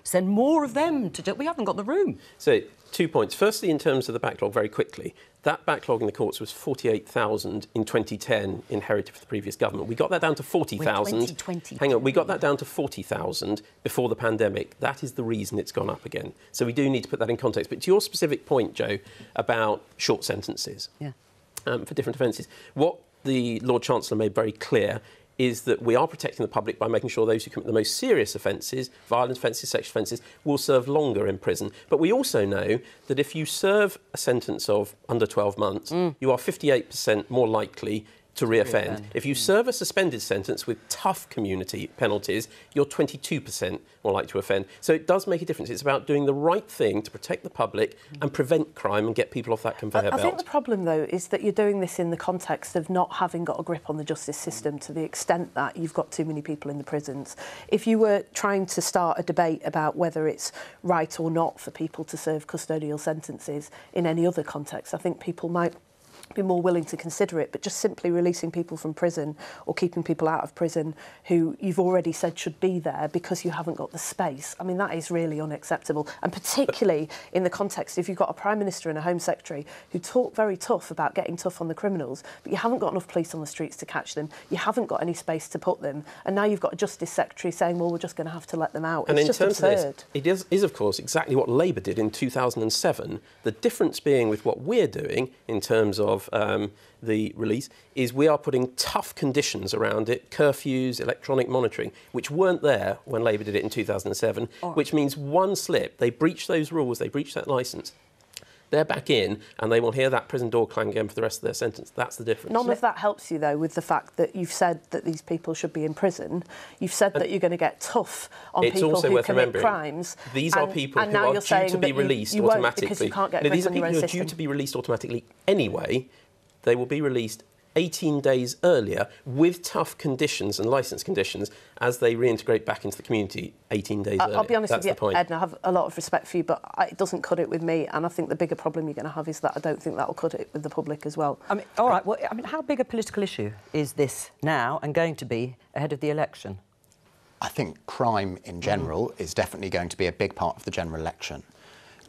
send more of them to... We haven't got the room. So, 2 points. Firstly, in terms of the backlog, very quickly, that backlog in the courts was 48,000 in 2010, inherited from the previous government. We got that down to 40,000. Hang on, we got that down to 40,000 before the pandemic. That is the reason it's gone up again. So we do need to put that in context. But to your specific point, Jo, about short sentences for different offences, what the Lord Chancellor made very clear is that we are protecting the public by making sure those who commit the most serious offences, violent offences, sexual offences, will serve longer in prison. But we also know that if you serve a sentence of under 12 months, you are 58% more likely to reoffend. If you serve a suspended sentence with tough community penalties, you're 22% more likely to offend. So it does make a difference. It's about doing the right thing to protect the public and prevent crime and get people off that conveyor belt. I think the problem, though, is that you're doing this in the context of not having got a grip on the justice system to the extent that you've got too many people in the prisons. If you were trying to start a debate about whether it's right or not for people to serve custodial sentences in any other context, I think people might be more willing to consider it, but just simply releasing people from prison or keeping people out of prison who you've already said should be there because you haven't got the space, I mean, that is really unacceptable. And particularly in the context, if you've got a Prime Minister and a Home Secretary who talk very tough about getting tough on the criminals, but you haven't got enough police on the streets to catch them, you haven't got any space to put them, and now you've got a Justice Secretary saying, well, we're just going to have to let them out. And it's just absurd. Of this, it is, of course, exactly what Labour did in 2007. The difference being with what we're doing in terms of the release is we are putting tough conditions around it, curfews, electronic monitoring, which weren't there when Labour did it in 2007, which means one slip, they breach those rules, they breach that licence, they're back in and they will hear that prison door clang again for the rest of their sentence. That's the difference. None of that helps you, though, with the fact that you've said that these people should be in prison. You've said that you're going to get tough on people who commit crimes. These are people who are due to be released automatically. Because you can't get these are people who are due to be released automatically anyway. They will be released 18 days earlier with tough conditions and licence conditions as they reintegrate back into the community 18 days earlier. I'll be honest with you, point. Ed, and I have a lot of respect for you, but it doesn't cut it with me, and I think the bigger problem you're going to have is that I don't think that will cut it with the public as well. I mean, all right, well, I mean, how big a political issue is this now and going to be ahead of the election? I think crime in general is definitely going to be a big part of the general election.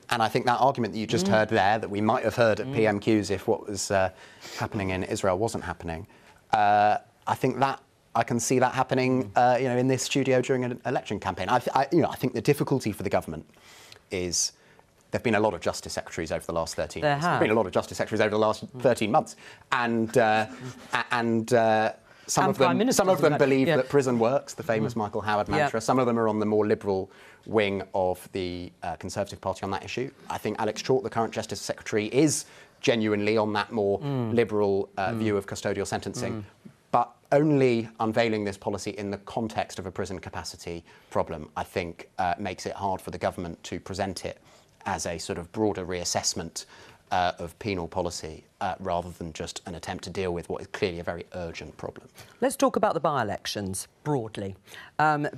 And I think that argument that you just heard there, that we might have heard at PMQs if what was happening in Israel wasn't happening, I think that I can see that happening, in this studio during an election campaign. I think the difficulty for the government is there've been a lot of justice secretaries over the last 13 years. There've been a lot of justice secretaries over the last 13 months, and some of them believe that prison works, the famous Michael Howard mantra. Some of them are on the more liberal wing of the Conservative Party on that issue. I think Alex Chalk, the current Justice Secretary, is genuinely on that more liberal view of custodial sentencing, but only unveiling this policy in the context of a prison capacity problem, I think, makes it hard for the government to present it as a sort of broader reassessment of penal policy rather than just an attempt to deal with what is clearly a very urgent problem. Let's talk about the by-elections broadly,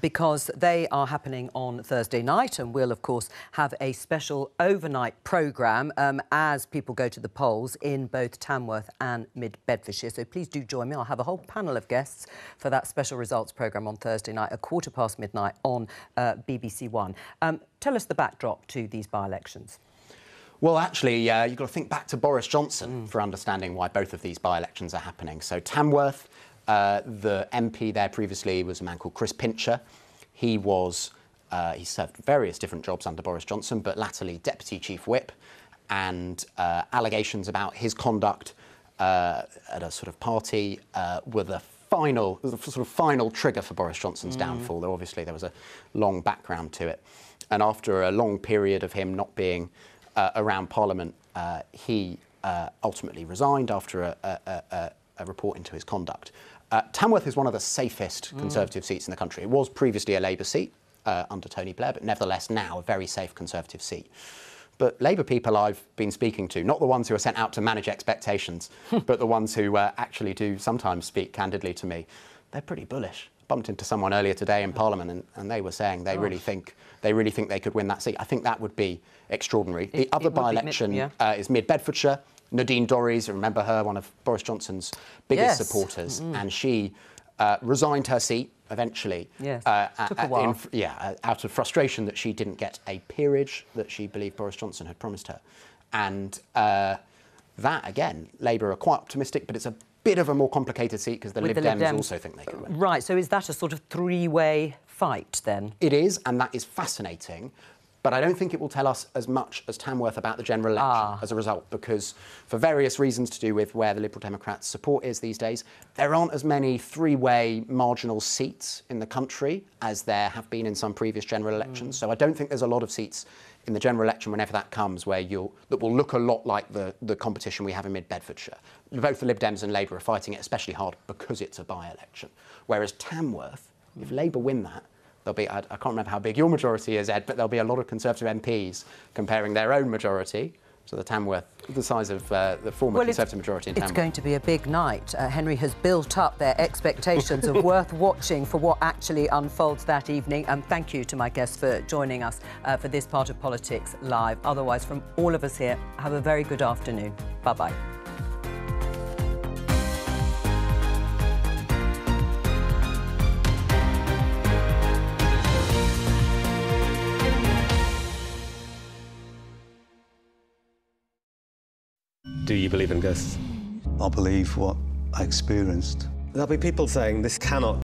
because they are happening on Thursday night and we'll, of course, have a special overnight programme as people go to the polls in both Tamworth and Mid-Bedfordshire. So please do join me. I'll have a whole panel of guests for that special results programme on Thursday night at midnight on BBC One. Tell us the backdrop to these by-elections. Well, actually, you've got to think back to Boris Johnson for understanding why both of these by-elections are happening. So Tamworth, the MP there previously was a man called Chris Pincher. He served various different jobs under Boris Johnson, but latterly Deputy Chief Whip, and allegations about his conduct at a sort of party were the final trigger for Boris Johnson's downfall. Though obviously there was a long background to it. And after a long period of him not being around Parliament, he ultimately resigned after a report into his conduct. Tamworth is one of the safest Conservative seats in the country. It was previously a Labour seat under Tony Blair, but nevertheless now a very safe Conservative seat. But Labour people I've been speaking to, not the ones who are sent out to manage expectations, but the ones who actually do sometimes speak candidly to me, they're pretty bullish bumped into someone earlier today in Parliament, and they were saying they really think they could win that seat. I think that would be extraordinary. The other by-election is Mid-Bedfordshire. Nadine Dorries, remember her, one of Boris Johnson's biggest supporters, and she resigned her seat eventually. Yes, took a while. Out of frustration that she didn't get a peerage that she believed Boris Johnson had promised her. And that, again, Labour are quite optimistic, but it's a bit of a more complicated seat because the Lib Dems also think they could win. Right, so is that a sort of three-way fight, then? It is, and that is fascinating. But I don't think it will tell us as much as Tamworth about the general election as a result, because for various reasons to do with where the Liberal Democrats' support is these days, there aren't as many three-way marginal seats in the country as there have been in some previous general elections. So I don't think there's a lot of seats in the general election, whenever that comes, that will look a lot like the competition we have in Mid-Bedfordshire. Both the Lib Dems and Labour are fighting it especially hard because it's a by-election. Whereas Tamworth, if Labour win that, there'll be, I can't remember how big your majority is, Ed, but there'll be a lot of Conservative MPs comparing their own majority to the Tamworth, the size of the former Conservative majority in Tamworth. It's going to be a big night. Henry has built up their expectations of worth watching for what actually unfolds that evening. And thank you to my guests for joining us for this part of Politics Live. Otherwise, from all of us here, have a very good afternoon. Bye-bye. Do you believe in ghosts? I believe what I experienced. There'll be people saying this cannot